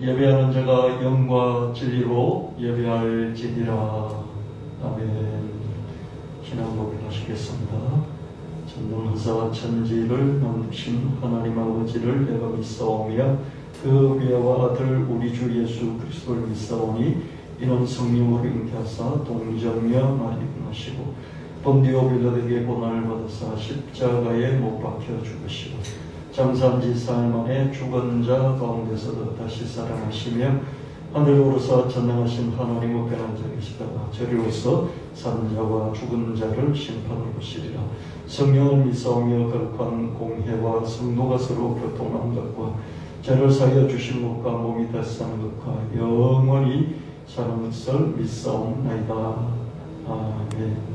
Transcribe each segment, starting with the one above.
예배하는 자가 영과 진리로 예배할지니라. 아멘. 신앙 고백하시겠습니다. 전능하사 천지를 만드신 하나님 아버지를 내가 믿사오며 그 외아와 아들 우리 주 예수 그리스도를 믿사오니 이는 성령으로 잉태하사 동정녀 마리아시고 본디오 빌라에게 고난을 받아사 십자가에 못 박혀 죽으시고 장사한 지 사흘 만에 죽은 자 가운데서도 다시 살아나시며 하늘로 오르사 전능하신 하나님 앞에 앉아 계시다가 저리로서 산 자와 죽은 자를 심판을 보시리라. 성령을 믿사오며 거룩한 공회와 성도가 서로 교통한 것과 죄를 사하여 주신 것과 몸이 다시 사는 것과 영원히 사는 것을 믿사옵나이다. 아멘.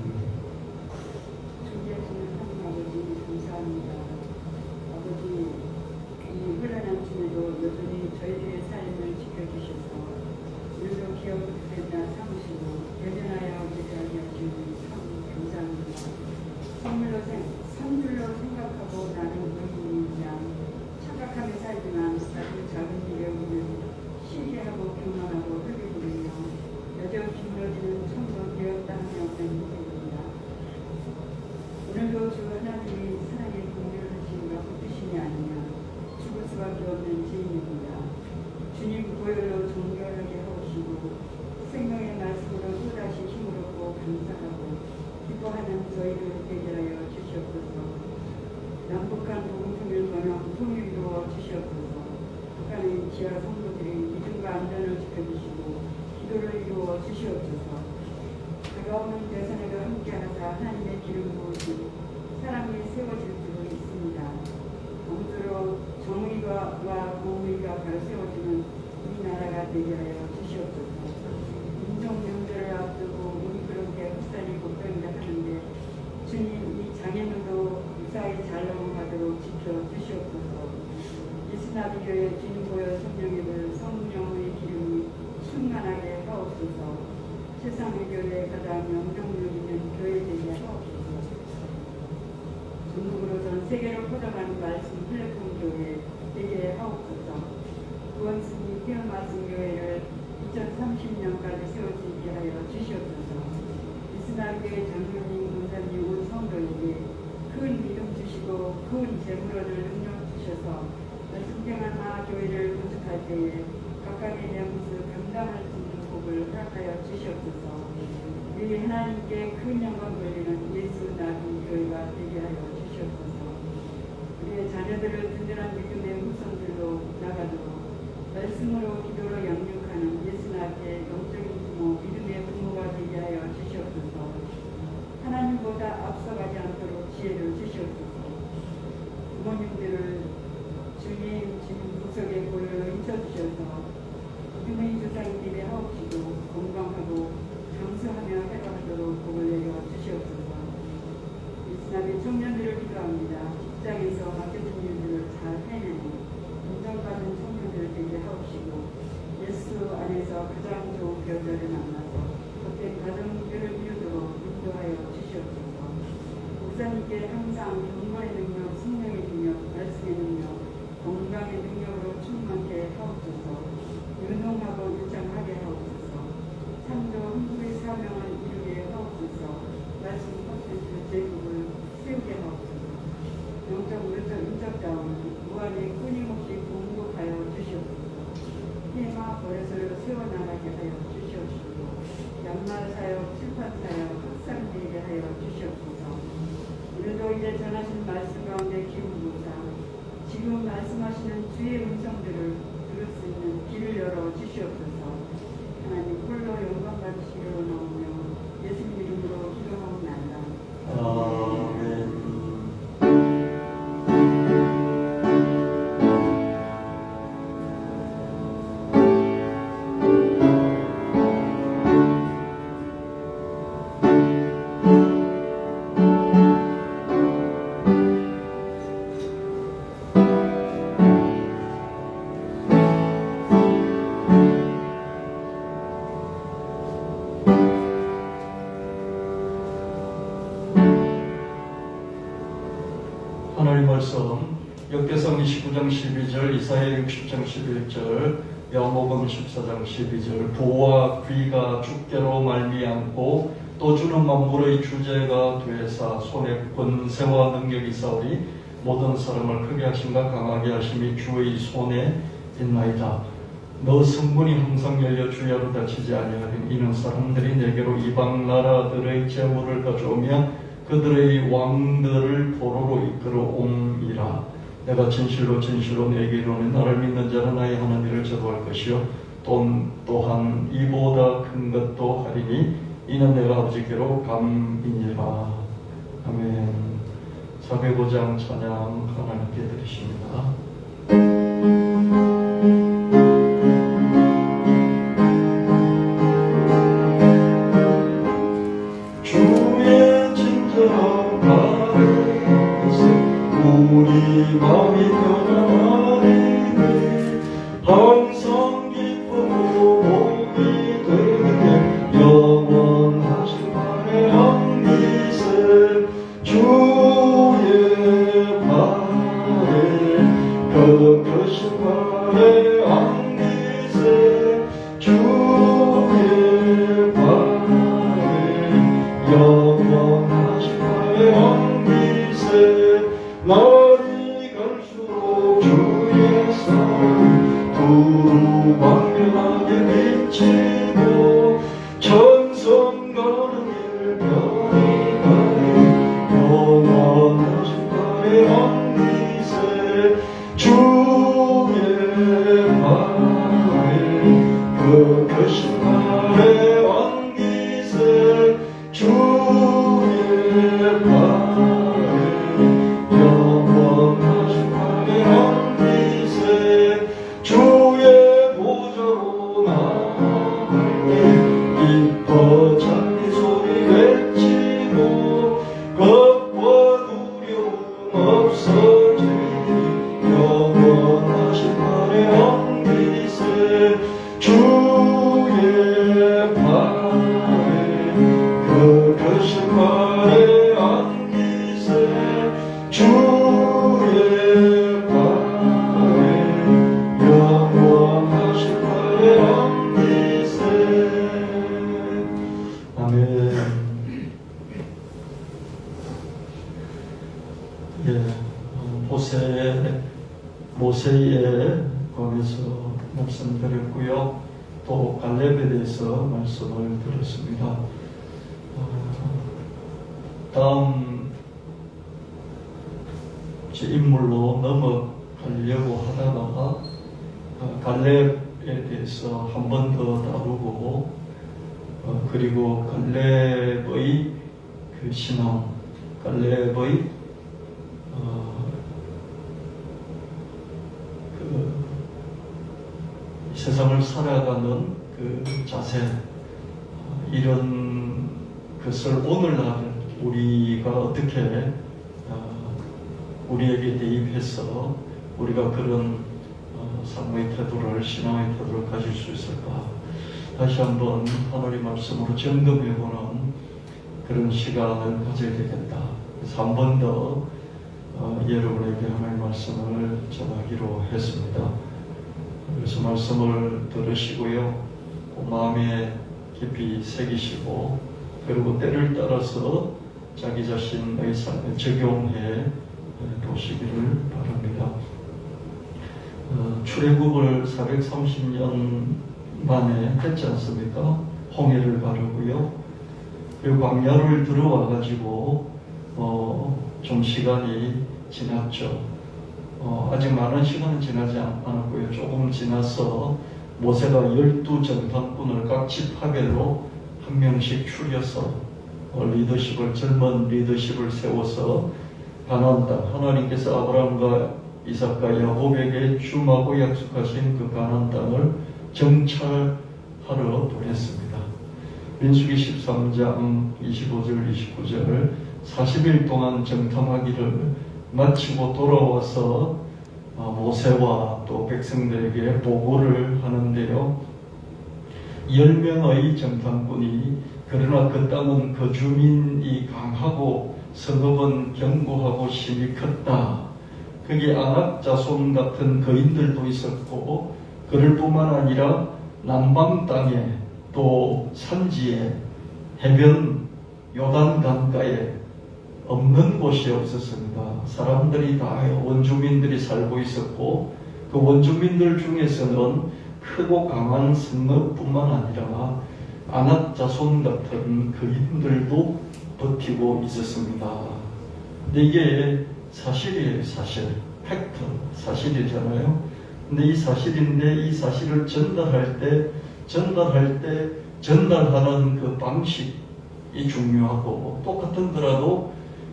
여전히 저희들의 삶을 지켜주셔서 오늘도 기억된다 삼으시고 대변하여 기도하게 하시니 참 감사합니다. 선물로 생각하고 나는 의인이냐 착각하며 살지만 아주 작은 일에 우리는 시기하고 교만하고 흙이 부리며 여전 기울어지는 천도 되었다 하며 없는 일입니다. 오늘도 주 하나님이 사랑의 공유를 하시는 것 뜻이냐 아니냐 죽을 수밖에 없는 죄인입니다. 주님 보혈로 정결하게 하시고 생명의 말씀으로 또다시 힘을 얻고 감사하고 기뻐하는 저희를 되게 하여 주시옵소서. 남북한 복음통일 번영 통일이루어 주시옵소서. 북한의 지하 성도들의 믿음과 안전을 지켜주시고 기도를 이루어 주시옵소서. 다가오는 대선에도 함께하사 하나님의 기름 부으시고 사람이 세워질 줄로 있습니다. 아무쪼록 정의와 공의가 바로 세워지는 우리나라가 되게 하여 주시옵소서. 인종 명절을 앞두고 우리 그렇게 흑살이 걱정이라 하는데 주님 이 장애물도 무사히 잘 넘어가도록 지켜주시옵소서. 예수나비교회 주님 보여 성령의 성령의 기름이 충만하게 하옵소서. 세상의 교회에 가장 영향력 있는 교회 되게 하옵소서. 전국으로 전 세계로 퍼져가는 말씀 플랫폼 교회 되게 하옵소서. 구원스님 피어 말씀 교회를 2030년까지 세워지게 하여 주시옵소서. 이스라엘교회 장로님, 권사님, 온 성도에게 큰 믿음 주시고 큰 재물을 능력 주셔서 승경한 교회를 구축할 때에 각각의 영수 감당할 수 있는 복을 허락하여 주시옵소서. 우리 하나님께 큰 영광 돌리는 예수 나비 교회가 되게 하여 주시옵소서. 우리의 자녀들을 든든한 믿음의 후손들로 나가도록 말씀으로 기도로 양육하는 예수나비의 영적인 부모, 믿음의 부모가 되게 하여 주시옵소서. 하나님보다 앞서가지 않도록 지혜를 주시옵소서. 부모님들을 주님 구석에 보혈로 인쳐주셔서 믿음의 조상이 되게 하옵시고 건강하고 장수하며 해방하도록 복을 내려 주시옵소서. 예수나비 청년들을 기도합니다. 직장에서 맡겨진 일들을 잘 해내는 인정받은 청년들을 되게 하옵시고 예수 안에서 가장 좋은 배우자를 만나서 겉된 가정들을 이루도록 인도하여 주시옵소서. 목사님께 항상 경건의 능력, 성령의 능력, 말씀의 능력, 건강의 능력으로 충만케 하옵소서. 유능하고 유창하게 하옵소서. 참도 흥국의 사명을 이루게 하옵소서. 말씀 콘텐츠 제국을 세우게 하옵소서. 영적 물적 인적다운 무한히 끊임없이 공급하여 주시옵소서. 테마 버릇을 세워나가게 하여 주시옵시고 양말 사역, 칠판 사역, 학상되게 하여 주시옵소서. 오늘도 이제 전하신 말씀 가운데 기운부사 지금 말씀하시는 주의 음성들을 들을 수 있는 길을 열어 주시옵소서. 하나님 홀로 영광 받으시기로 나오며 예수님 이름으로 기도하옵나이다. 아멘. 하나님 말씀 역대상 29장 12절, 이사야 60장 11절, 요한복음 14장 12절 부와 귀가 주께로 말미암고 또 주는 만물의 주제가 되사 손에 권세와 능력이 있사오니 모든 사람을 크게 하심과 강하게 하심이 주의 손에 있나이다. 너 성문이 항상 열려 주야로 닫히지 아니하리니 이는 사람들이 내게로 이방 나라들의 재물을 가져오며 그들의 왕들을 포로로 이끌어옴이라. 내가 진실로 진실로 내게 이르노니 나를 믿는 자는 나의 하는 일을 저도 할 것이요 또한 이보다 큰 것도 하리니 이는 내가 아버지께로 감이니라. 아멘. 405장 찬양 하나님께 드리십니다. 주의 친절한 말에서 우리 마음이 편안하리니 항상 기쁘고 복이 되게 영원하신 말에 안기세. 주의 말에 그 크신 말에 안기세. 주의 말에 영원하신 말에 안기세. 날이 갈수록 주의 상 두루 광명하게 비치고 천성 가는 길 별이 가리 영원하신 말에 안기세. 주의 말에 그 크신 말에 안기세. 주의 말에 영원하신 말에 안기세. 주의 보좌로 나아갈게 기뻐 찬미 소리 외치고 겁과 두려움 없어지니 영원하신 말에 안기세. 주의 말에 그 크신 말에 안기세. 주의 말에 영원하신 말에 안기세. 아멘. 예, 모세에 관해서 말씀드렸고요. 또 갈렙에 대해서 말씀을 드렸습니다. 다음 인물로 넘어가려고 하다가 갈렙에 대해서 한 번 더 다루고 그리고 갈렙의 그 신앙, 갈렙의 세상을 살아가는 그 자세, 이런 것을 오늘날 우리가 어떻게 우리에게 대입해서 우리가 그런 삶의 태도를, 신앙의 태도를 가질 수 있을까? 다시 한번 하나님 말씀으로 점검해보는 그런 시간을 가져야 되겠다. 그래서 한 번 더 여러분에게 하나님 말씀을 전하기로 했습니다. 그래서 말씀을 들으시고요, 마음에 깊이 새기시고 그리고 때를 따라서 자기 자신의 삶에 적용해 보시기를 바랍니다. 출애굽을 430년 만에 했지 않습니까? 홍해를 가르고요. 그리고 광야를 들어와 가지고 좀 시간이 지났죠. 아직 많은 시간은 지나지 않았고요. 조금 지나서 모세가 12정탐꾼을 각 지파별로 한 명씩 추려서 젊은 리더십을 세워서 가나안 땅, 하나님께서 아브라함과 이삭과 야곱에게 주마고 약속하신 그 가나안 땅을 정찰하러 보냈습니다. 민수기 13장 25절 29절 40일 동안 정탐하기를 마치고 돌아와서 모세와 또 백성들에게 보고를 하는데요. 10명의 정탐꾼이 그러나 그 땅은 그 주민이 강하고 성읍은 견고하고 심이 컸다. 거기에 안악 자손 같은 거인들도 있었고 그럴 뿐만 아니라 남방 땅에 또 산지에 해변 요단 강가에 없는 곳이 없었습니다. 사람들이 다 원주민들이 살고 있었고 그 원주민들 중에서는 크고 강한 성읍뿐만 아니라 아낙 자손 같은 거인들도 버티고 있었습니다. 근데 이게 사실이에요. 사실. 팩트. 사실이잖아요. 근데 이 사실인데 이 사실을 전달할 때 전달하는 그 방식이 중요하고 똑같은 거라도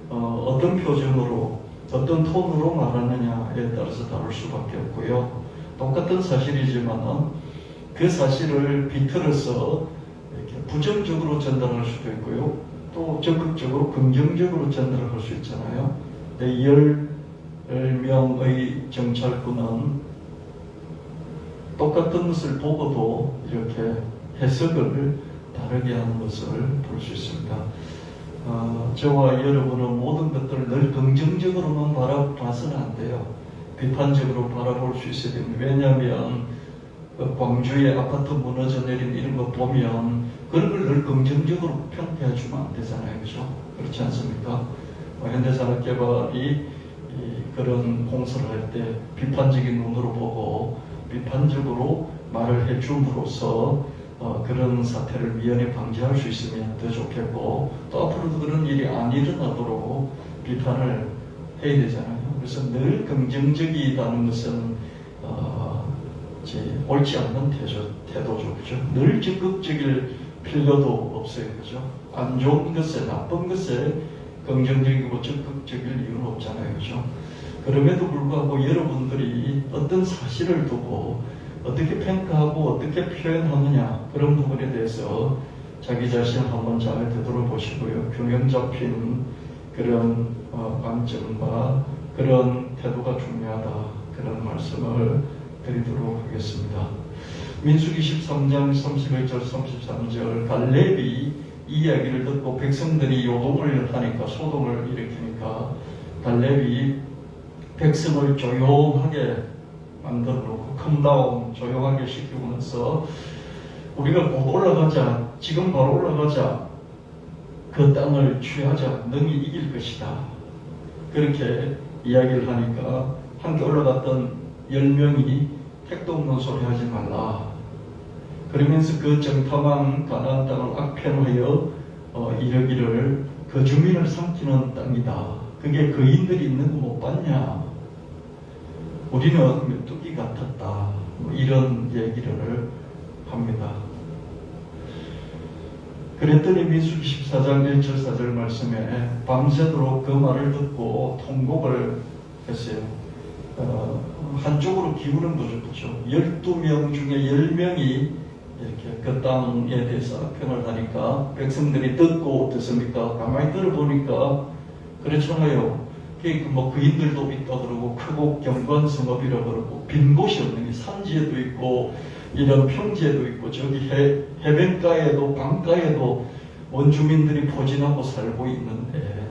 어떤 표정으로 어떤 톤으로 말하느냐에 따라서 다를 수밖에 없고요. 똑같은 사실이지만 그 사실을 비틀어서 이렇게 부정적으로 전달할 수도 있고요. 또 적극적으로 긍정적으로 전달할 수 있잖아요. 10명의 정찰꾼은 똑같은 것을 보고도 이렇게 해석을 다르게 하는 것을 볼 수 있습니다. 저와 여러분은 모든 것들을 늘 긍정적으로만 바라봐서는 안 돼요. 비판적으로 바라볼 수 있어야 됩니다. 왜냐하면 광주의 아파트 무너져 내린 이런 거 보면 그런 걸 늘 긍정적으로 평가해 주면 안 되잖아요. 그죠? 그렇지 않습니까? 현대산업개발이 그런 공사를 할 때 비판적인 눈으로 보고 비판적으로 말을 해줌으로써 그런 사태를 미연에 방지할 수 있으면 더 좋겠고 또 앞으로도 그런 일이 안 일어나도록 비판을 해야 되잖아요. 그래서 늘 긍정적이라는 것은 옳지 않는 태도죠. 그죠? 늘 적극적일 필요도 없어요. 그죠? 안 좋은 것에, 나쁜 것에 긍정적이고 적극적일 이유는 없잖아요. 그죠? 그럼에도 불구하고 여러분들이 어떤 사실을 두고 어떻게 평가하고 어떻게 표현하느냐 그런 부분에 대해서 자기 자신을 한번 잘 되돌아보시고요. 균형 잡힌 그런 관점과 그런 태도가 중요하다. 그런 말씀을 드리도록 하겠습니다. 민수기 13장 31절 33절 갈렙이 이 이야기를 듣고 백성들이 요동을 하니까 소동을 일으키니까 갈렙이 백성을 조용하게 만들어 놓고 컴다운 조용하게 시키고 나서 우리가 곧 올라가자, 지금 바로 올라가자, 그 땅을 취하자, 능히 이길 것이다. 그렇게 이야기를 하니까 함께 올라갔던 10명이 택도 없는 소리 하지 말라. 그러면서 그 정탐한 가나안 땅을 악편하여 이르기를 그 주민을 삼키는 땅이다. 그게 거인들이 있는 거 못 봤냐? 우리는 메뚜기 같았다. 이런 얘기를 합니다. 그랬더니 민수기 14장 1절 4절 말씀에 밤새도록 그 말을 듣고 통곡을 했어요. 한쪽으로 기우는 거죠. 그렇죠? 12명 중에 10명이 이렇게 그 땅에 대해서 악평을 하니까 백성들이 듣고 어떻습니까? 가만히 들어보니까 그렇잖아요. 뭐 그인들도 있다 그러고 크고 견고한 성읍이라 그러고 빈 곳이 없는 게 산지에도 있고 이런 평지에도 있고 저기 해변가에도 강가에도 원주민들이 포진하고 살고 있는데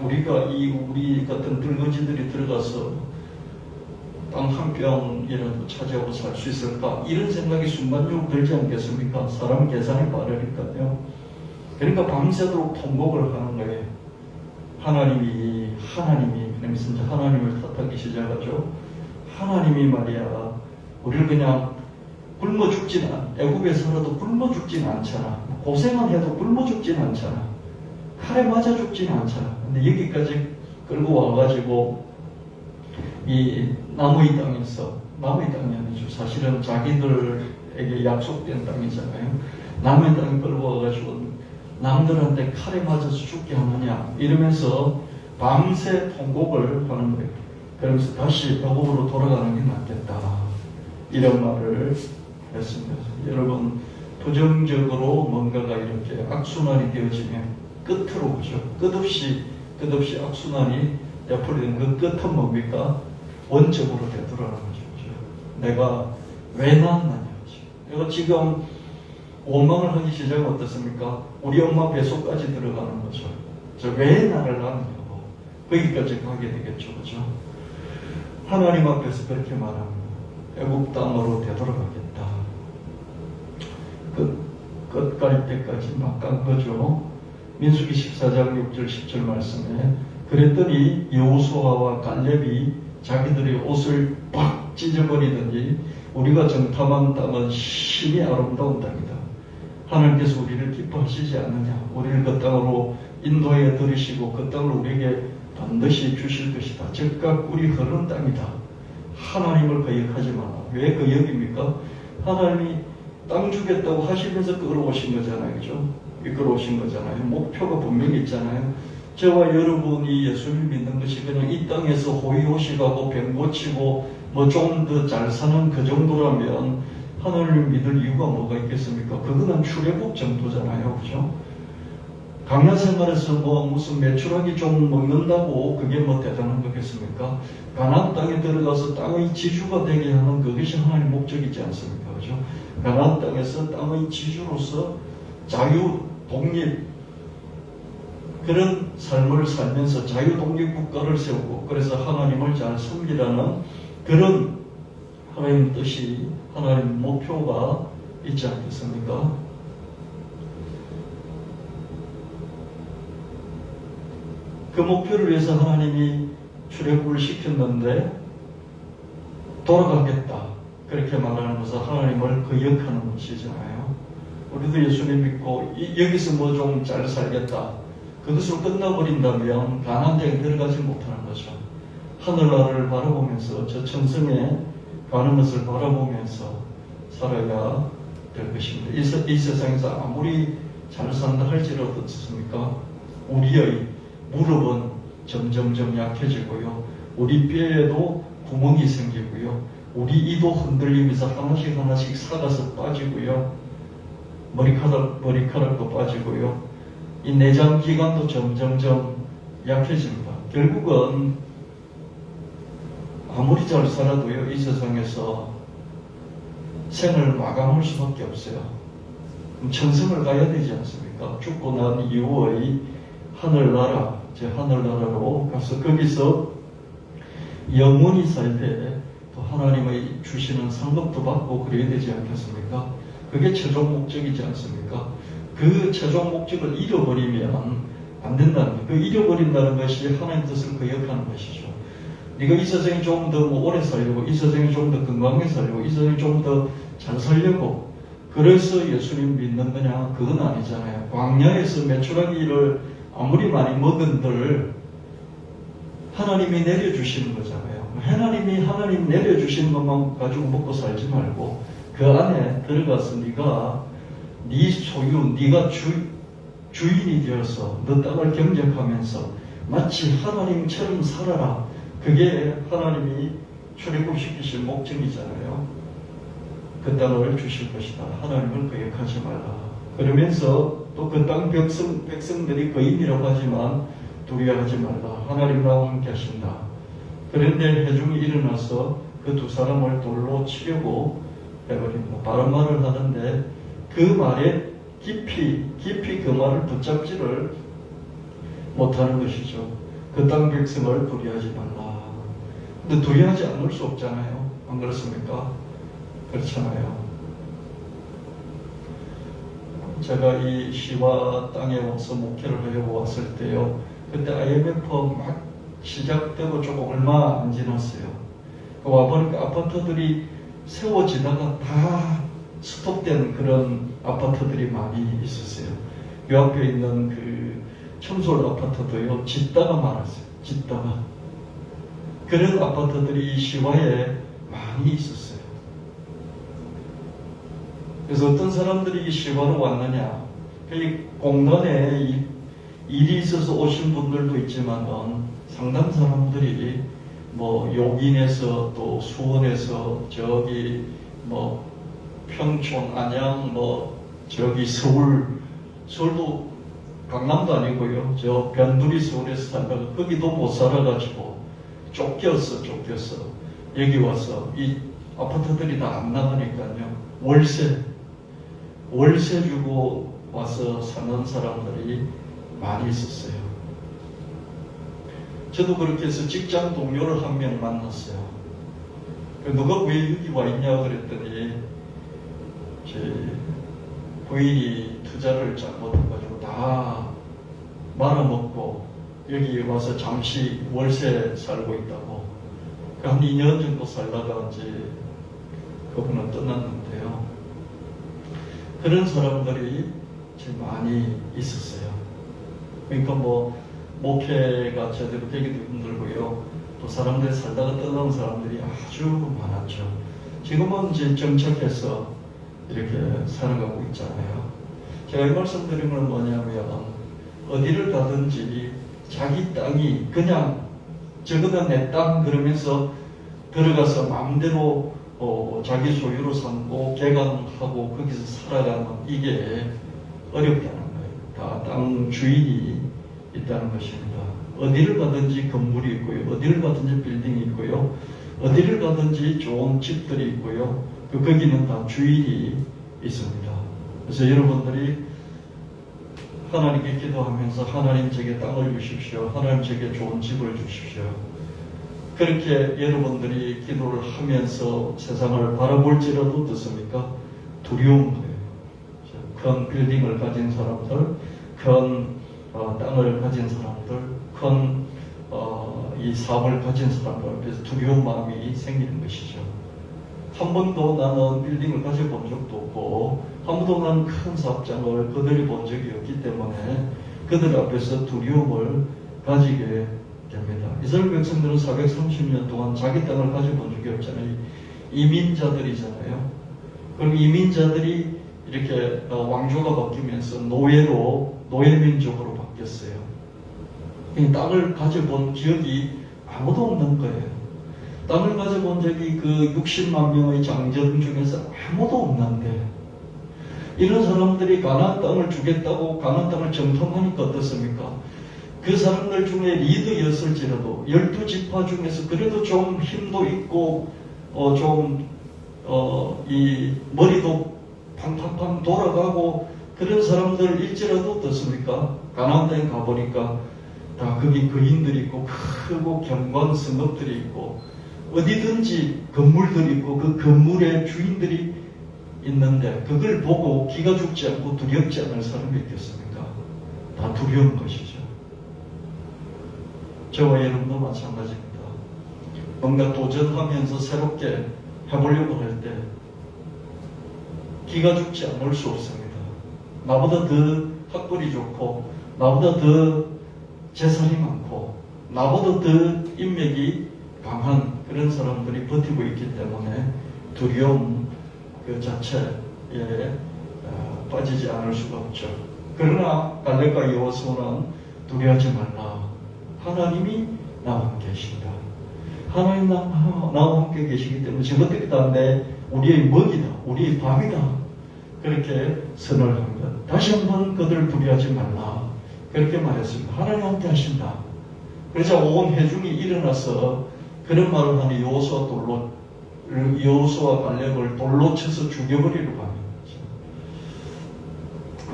우리가 우리 같은 늙은이들이 들어가서 땅 한 평이라도 차지하고 살 수 있을까? 이런 생각이 순간적으로 들지 않겠습니까? 사람 계산이 빠르니까요. 그러니까 밤새도록 통곡을 하는 거예요. 하나님이 그러면서 이제 하나님을 탓하기 시작하죠. 하나님이 말이야 우리를 그냥 굶어 죽진 애굽에 살아도 굶어 죽진 않잖아. 고생만 해도 굶어 죽진 않잖아. 칼에 맞아 죽진 않잖아. 근데 여기까지 끌고 와가지고 이 남의 땅에서 남의 땅이 아니죠. 사실은 자기들에게 약속된 땅이잖아요. 남의 땅에 끌고 와가지고 남들한테 칼에 맞아서 죽게 하느냐 이러면서 밤새 통곡을 하는 거예요. 그러면서 다시 애굽으로 돌아가는 게 낫겠다 이런 말을 했습니다. 여러분 부정적으로 뭔가가 이렇게 악순환이 되어지면 끝으로 그죠. 끝없이 악순환이 되어버리는 그 끝은 뭡니까? 원점으로 되돌아가는 거죠. 내가 왜 낳았느냐. 내가 지금 원망을 하기 시작하면 어떻습니까? 우리 엄마 뱃속까지 들어가는 거죠. 왜 나를 낳느냐고 거기까지 가게 되겠죠. 그죠? 하나님 앞에서 그렇게 말합니다. 애국 땅으로 되돌아가겠다. 끝 갈 때까지 막 간 거죠. 민수기 14장 6절 10절 말씀에 그랬더니 여호수아와 갈렙이 자기들의 옷을 팍 찢어버리더니 우리가 정탐한 땅은 심히 아름다운 땅이다. 하나님께서 우리를 기뻐하시지 않느냐. 우리를 그 땅으로 인도해 들이시고 그 땅을 우리에게 반드시 주실 것이다. 즉각 꿀이 흐르는 땅이다. 하나님을 거역하지 마라. 왜 거역입니까? 하나님이 땅 주겠다고 하시면서 끌어오신 거잖아요. 그죠? 이끌어오신 거잖아요. 목표가 분명히 있잖아요. 저와 여러분이 예수를 믿는 것이 그냥 이 땅에서 호의호식하고 병 고치고 뭐 좀 더 잘 사는 그 정도라면 하나님을 믿을 이유가 뭐가 있겠습니까? 그거는 출애굽 정도잖아요. 그죠? 강야 생활에서 뭐 무슨 메추라기 좀 먹는다고 그게 뭐 대단한 거겠습니까? 가나안 땅에 들어가서 땅의 지주가 되게 하는 그것이 하나님의 목적이지 않습니까? 그죠? 가나안 땅에서 땅의 지주로서 자유, 독립 그런 삶을 살면서 자유, 독립 국가를 세우고 그래서 하나님을 잘 섬기라는 그런 하나님 뜻이 하나님 목표가 있지 않겠습니까? 그 목표를 위해서 하나님이 출애굽을 시켰는데 돌아가겠다 그렇게 말하는 것은 하나님을 거역하는 것이잖아요. 우리도 예수님 믿고 여기서 뭐 좀 잘 살겠다 그것으로 끝나버린다면 가나안 땅에 들어가지 못하는 거죠. 하늘나라를 바라보면서 저 천성에 가는 것을 바라보면서 살아야 될 것입니다. 이 세상에서 아무리 잘 산다 할지라도 어떻습니까? 우리의 무릎은 점점점 약해지고요. 우리 뼈에도 구멍이 생기고요. 우리 이도 흔들리면서 하나씩 하나씩 삭아서 빠지고요. 머리카락도 빠지고요. 이 내장 기관도 점점점 약해집니다. 결국은 아무리 잘 살아도요, 이 세상에서 생을 마감할 수밖에 없어요. 그럼 천성을 가야 되지 않습니까? 죽고 난 이후의 하늘나라, 제 하늘나라로 가서 거기서 영원히 살 때 또 하나님의 주시는 상급도 받고 그래야 되지 않겠습니까? 그게 최종 목적이지 않습니까? 그 최종 목적을 잃어버리면 안 된다는 거예요. 그 잃어버린다는 것이 하나님 뜻을 거역하는 것이죠. 네가 이 세상에 좀 더 오래 살려고, 이 세상에 좀 더 건강하게 살려고, 이 세상에 좀 더 잘 살려고 그래서 예수님 믿는 거냐? 그건 아니잖아요. 광야에서 메추라기를 아무리 많이 먹은들 하나님이 내려주시는 거잖아요. 하나님 내려주시는 것만 가지고 먹고 살지 말고 그 안에 들어가서 네가 네 소유, 네가 주인이 되어서 너 땅을 경작하면서 마치 하나님처럼 살아라. 그게 하나님이 출애굽시키신 목적이잖아요. 그 땅을 주실 것이다. 하나님을 거역하지 말라. 그러면서 또 그 땅 백성들이 거인이라고 하지만 두려워하지 말라. 하나님과 함께 하신다. 그런데 해중이 일어나서 그 두 사람을 돌로 치려고 해버립니다. 바른 말을 하는데 그 말에 깊이 그 말을 붙잡지를 못하는 것이죠. 그 땅 백성을 두려워하지 말라. 근데 두려워하지 않을 수 없잖아요. 안 그렇습니까? 그렇잖아요. 제가 이 시와 땅에 와서 목회를 하려고 왔을 때요. 그때 IMF 막 시작되고 조금 얼마 안 지났어요. 와보니까 아파트들이 세워지다가 다 스톱된 그런 아파트들이 많이 있었어요. 요 앞에 있는 그 청솔 아파트도요, 짓다가 말았어요. 짓다가. 그런 아파트들이 이 시와에 많이 있었어요. 그래서 어떤 사람들이 이 시와로 왔느냐. 이 공단에 일이 있어서 오신 분들도 있지만 상당 사람들이 뭐 용인에서 또 수원에서 저기 뭐 평촌, 안양 뭐 저기 서울도 강남도 아니고요. 저 변두리 서울에서 살다가 거기도 못 살아가지고 쫓겼어. 여기 와서 이 아파트들이 다 안 나가니까요. 월세 주고 와서 사는 사람들이 많이 있었어요. 저도 그렇게 해서 직장 동료를 한 명 만났어요. 누가 왜 여기 와 있냐 그랬더니 제 부인이 투자를 잘못해가지고 다 말아먹고 여기 와서 잠시 월세 살고 있다고. 한 2년 정도 살다가 이제 그분은 떠났는데요. 그런 사람들이 지금 많이 있었어요. 그러니까 뭐 목회가 제대로 되기도 힘들고요. 또 사람들이 살다가 떠나는 사람들이 아주 많았죠. 지금은 이제 정착해서 이렇게 살아가고 있잖아요. 제가 이 말씀 드린 건 뭐냐면 어디를 가든지 자기 땅이 그냥 저거는 내 땅 그러면서 들어가서 마음대로 자기 소유로 삼고 개간하고 거기서 살아가는 이게 어렵다는 거예요. 다 땅 주인이 있다는 것입니다. 어디를 가든지 건물이 있고요. 어디를 가든지 빌딩이 있고요. 어디를 가든지 좋은 집들이 있고요. 거기는 다 주인이 있습니다. 그래서 여러분들이 하나님께 기도하면서 하나님 제게 땅을 주십시오. 하나님 제게 좋은 집을 주십시오. 그렇게 여러분들이 기도를 하면서 세상을 바라볼지라도 어떻습니까? 두려운 거예요. 큰 빌딩을 가진 사람들, 큰 땅을 가진 사람들, 큰 이 사업을 가진 사람들 앞에서 두려운 마음이 생기는 것이죠. 한 번도 나는 빌딩을 가져본 적도 없고 한 번도 나는 큰 사업장을 거들이 본 적이 없기 때문에 그들 앞에서 두려움을 가지게 됩니다. 이스라엘 백성들은 430년 동안 자기 땅을 가져본 적이 없잖아요. 이민자들이잖아요. 그럼 이민자들이 이렇게 왕조가 바뀌면서 노예민족으로 바뀌었어요. 이 땅을 가져본 기억이 아무도 없는 거예요. 땅을 가져본 적이 그 60만 명의 장정 중에서 아무도 없는데 이런 사람들이 가나안 땅을 주겠다고 가나안 땅을 정통하니까 어떻습니까? 그 사람들 중에 리더였을지라도 12지파 중에서 그래도 좀 힘도 있고 이 머리도 팡팡팡 돌아가고 그런 사람들일지라도 어떻습니까? 가나안 땅에 가보니까 다 거기 거인들이 있고 크고 견고한 성읍들이 있고 어디든지 건물들이 있고 그 건물의 주인들이 있는데 그걸 보고 기가 죽지 않고 두렵지 않을 사람이 있겠습니까? 다 두려운 것이죠. 저와 여러분도 마찬가지입니다. 뭔가 도전하면서 새롭게 해보려고 할 때 기가 죽지 않을 수 없습니다. 나보다 더 학벌이 좋고 나보다 더 재산이 많고 나보다 더 인맥이 강한 그런 사람들이 버티고 있기 때문에 두려움 그 자체에 빠지지 않을 수가 없죠. 그러나 갈렙과 여호수아는 두려워하지 말라. 하나님이 나와 함께 계신다. 하나님 나와 함께 계시기 때문에 저것들이 다 우리의 먹이다. 우리의 밥이다. 그렇게 선언을 합니다. 다시 한번 그들을 두려워하지 말라. 그렇게 말했습니다. 하나님 함께 하신다. 그래서 온 회중이 일어나서 그런 말을 하니 여호수아 갈렙을 돌로 쳐서 죽여버리려고 합니다.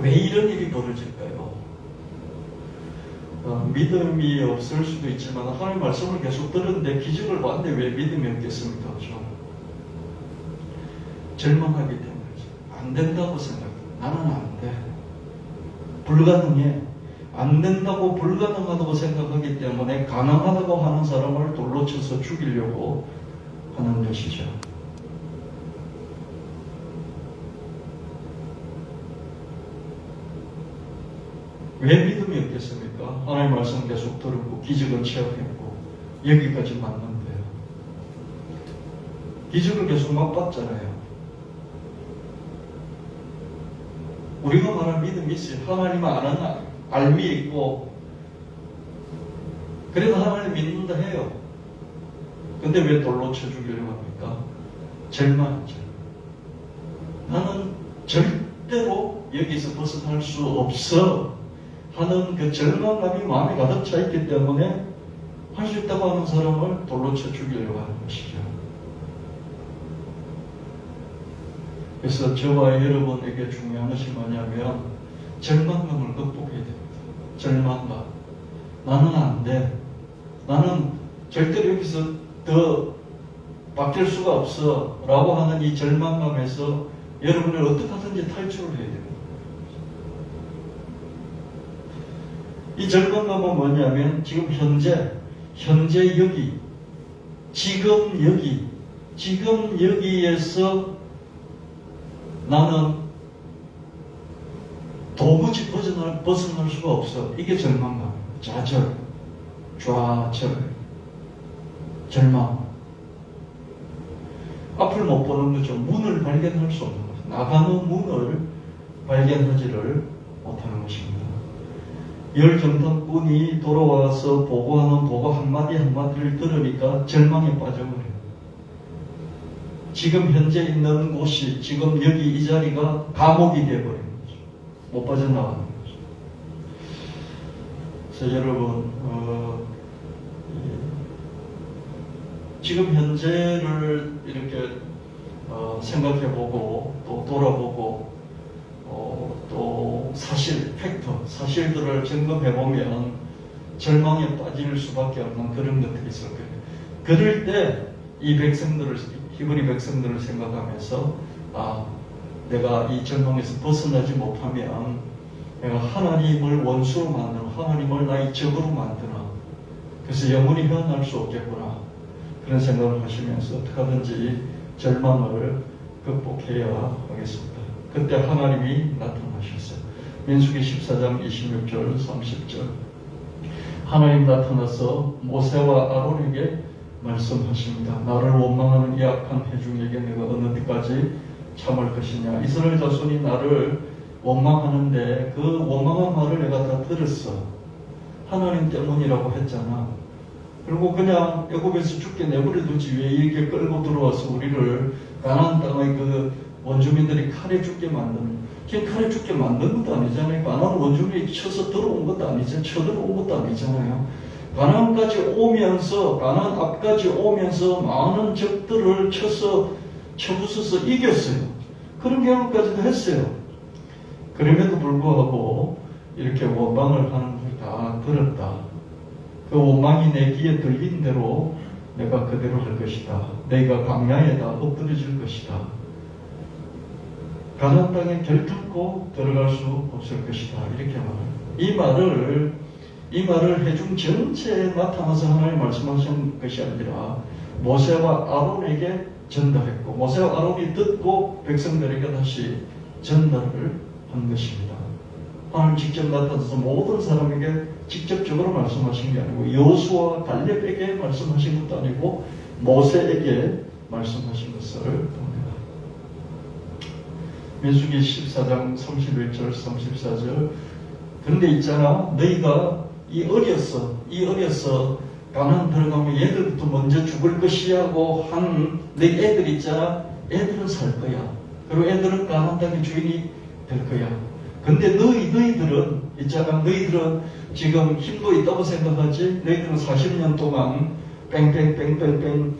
왜 이런 일이 벌어질까요? 믿음이 없을 수도 있지만 하나님 말씀을 계속 들었는데 기적을 봤는데 왜 믿음이 없겠습니까? 그렇죠? 절망하기 때문이죠. 안 된다고 생각해요. 나는 안 돼. 불가능해. 안 된다고 불가능하다고 생각하기 때문에 가능하다고 하는 사람을 돌로 쳐서 죽이려고 하는 것이죠. 왜 믿음이 없겠습니까? 하나님 말씀 계속 들었고 기적을 체험했고 여기까지 왔는데요. 기적을 계속 맛봤잖아요. 우리가 말하는 믿음이 있어요. 하나님 아는 알미 있고 그래도 하나님 믿는다 해요. 근데 왜 돌로 쳐 죽이려고 합니까? 절망이죠. 나는 절대로 여기서 벗어날 수 없어 하는 그 절망감이 마음에 가득 차 있기 때문에 할 수 있다고 하는 사람을 돌로 쳐 죽이려고 하는 것이죠. 그래서 저와 여러분에게 중요한 것이 뭐냐면 절망감을 극복해야 됩니다. 절망감. 나는 안 돼. 나는 절대로 여기서 더 바뀔 수가 없어 라고 하는 이 절망감에서 여러분을 어떻게 하든지 탈출을 해야 됩니다. 이 절망감은 뭐냐면 지금 현재 여기, 지금 여기에서 나는 도무지 벗어날 수가 없어. 이게 절망감, 좌절, 절망. 앞을 못 보는 거죠. 문을 발견할 수 없는 거죠. 나가는 문을 발견하지를 못하는 것입니다. 열정탐꾼이 돌아와서 보고하는 보고 한마디를 들으니까 절망에 빠져버려요. 지금 현재 있는 곳이, 지금 여기 이 자리가 감옥이 되어버리는 거죠. 못 빠져나가는 거죠. 그래서 여러분, 지금 현재를 이렇게 생각해보고 또 돌아보고 또 사실들을 점검해보면 절망에 빠질 수밖에 없는 그런 것들이 있을 거예요. 그럴 때 이 히브리 백성들을 생각하면서 내가 이 절망에서 벗어나지 못하면 내가 하나님을 원수로 만드나, 하나님을 나의 적으로 만드나, 그래서 영원히 헤어날 수 없겠구나, 그런 생각을 하시면서 어떻게 하든지 절망을 극복해야 하겠습니다. 그때 하나님이 나타나셨어요. 민수기 14장 26절 30절 하나님 나타나서 모세와 아론에게 말씀하십니다. 나를 원망하는 이 악한 회중에게 내가 어느 때까지 참을 것이냐. 이스라엘 자손이 나를 원망하는데 그 원망한 말을 내가 다 들었어. 하나님 때문이라고 했잖아. 그리고 그냥 애굽에서 죽게 내버려 두지 왜 이렇게 끌고 들어와서 우리를 가나안 땅의 그 원주민들이 칼에 죽게 만드는, 칼에 죽게 만든 것도 아니잖아요. 가나안 원주민이 쳐서 들어온 것도 아니잖아요. 쳐들어온 것도 아니잖아요. 가나안까지 오면서, 가나안 앞까지 오면서 많은 적들을 쳐부숴서 이겼어요. 그런 경험까지도 했어요. 그럼에도 불구하고 이렇게 원망을 하는 걸 다 들었다. 그 원망이 내 귀에 들린 대로 내가 그대로 할 것이다. 내가 광야에다 엎드려질 것이다. 가나안 땅에 결탄코 들어갈 수 없을 것이다. 이렇게 말해요. 이 말을 회중 전체에 나타나서 하나님 말씀하신 것이 아니라 모세와 아론에게 전달했고, 모세와 아론이 듣고 백성들에게 다시 전달을 한 것입니다. 하나님 직접 나타나서 모든 사람에게 직접적으로 말씀하신 게 아니고 여호수아와 갈렙에게 말씀하신 것도 아니고 모세에게 말씀하신 것을 봅니다. 민수기 14장 31절 34절 그런데 있잖아, 너희가 이 어려서 가나안 들어가면 얘들부터 먼저 죽을 것이야 하고 한 너희 애들 있잖아, 애들은 살 거야. 그리고 애들은 가나안 땅의 주인이 될 거야. 근데 너희들은 있잖아, 너희들은 지금 힘도 있다고 생각하지? 너희들은 40년 동안 뺑뺑뺑뺑뺑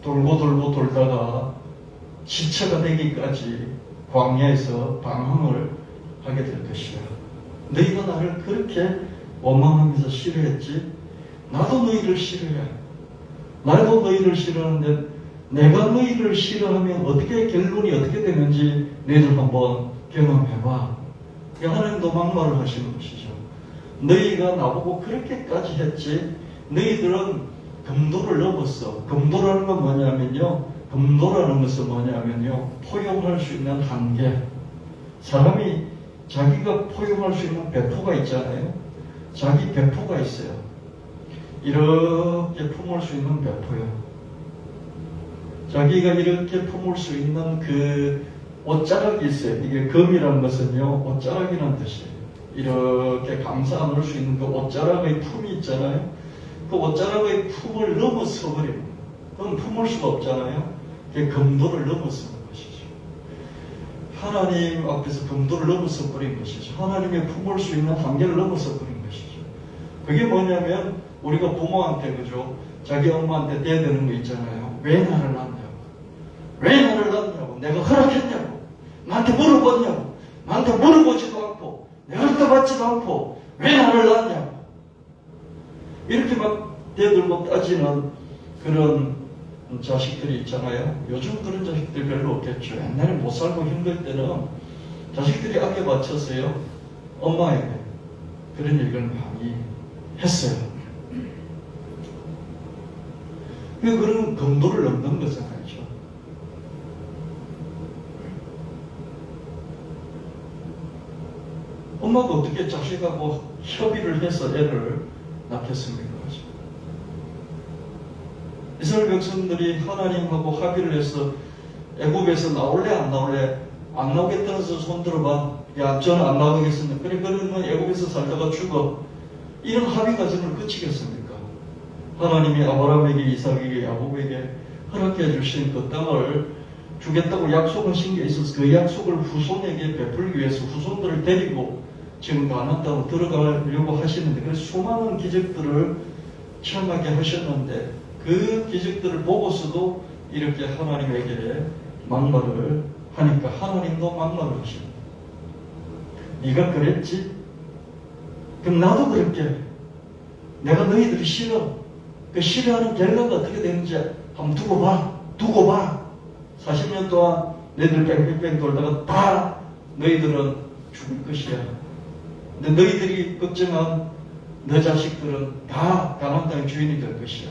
돌고 돌다가 시체가 되기까지 광야에서 방황을 하게 될 것이야. 너희가 나를 그렇게 원망하면서 싫어했지? 나도 너희를 싫어해. 나도 너희를 싫어하는데 내가 너희를 싫어하면 결론이 어떻게 되는지 너희들 한번 경험해봐. 하나님도 막말을 하시는 것이죠. 너희가 나보고 그렇게까지 했지? 너희들은 금도를 넘었어. 금도라는 건 뭐냐면요. 포용할 수 있는 한계. 사람이 자기가 포용할 수 있는 배포가 있잖아요. 자기 배포가 있어요. 이렇게 품을 수 있는 배포요. 자기가 이렇게 품을 수 있는 그 옷자락이 있어요. 이게 금이라는 것은요, 옷자락이라는 뜻이에요. 이렇게 감싸 안을 수 있는 그 옷자락의 품이 있잖아요. 그 옷자락의 품을 넘어서 버리는 거예요. 그건 품을 수가 없잖아요. 그게 금도를 넘어서는 것이죠. 하나님 앞에서 금도를 넘어서 버린 것이죠. 하나님의 품을 수 있는 한계를 넘어서 버린 것이죠. 그게 뭐냐면 우리가 부모한테 그죠? 자기 엄마한테 대드는 거 있잖아요. 왜 나를 낳냐고. 왜 나를 낳냐고. 내가 허락했냐고. 나한테 물어봤냐고. 나한테 물어보지도 않고 내가 허락받지도 않고 왜 나를 낳냐고. 이렇게 막 대들고 따지는 그런 자식들이 있잖아요. 요즘 그런 자식들 별로 없겠죠. 옛날에 못 살고 힘들 때는 자식들이 악에 맞춰서요, 엄마에게 그런 얘기를 많이 했어요. 그런 검도를 넘는 거잖아요. 엄마가 어떻게 자식하고 협의를 해서 애를 낳겠습니까? 이스라엘 백성들이 하나님하고 합의를 해서 애굽에서 나올래 안 나올래? 안 나오겠다는 손 들어봐. 야, 저는 안 나오겠습니다. 그래, 그러면 애굽에서 살다가 죽어. 이런 합의 과정을 거치겠습니까? 하나님이 아브라함에게, 이삭에게, 야곱에게 허락해 주신 그 땅을 주겠다고 약속하신 게 있어서 그 약속을 후손에게 베풀기 위해서 후손들을 데리고 지금 가나안 땅으로 들어가려고 하시는데, 그래서 수많은 기적들을 체험하게 하셨는데, 그 기적들을 보고서도 이렇게 하나님에게 막말을 하니까 하나님도 막말을 하십니다. 네가 그랬지? 그럼 나도 그럴게. 내가 너희들이 싫어. 그 싫어하는 결과가 어떻게 되는지 한번 두고 봐. 40년 동안 너희들 뺑뺑뺑 돌다가 다 너희들은 죽을 것이야. 근데 너희들이 걱정한 너 자식들은 다 가나안 땅의 주인이 될 것이야.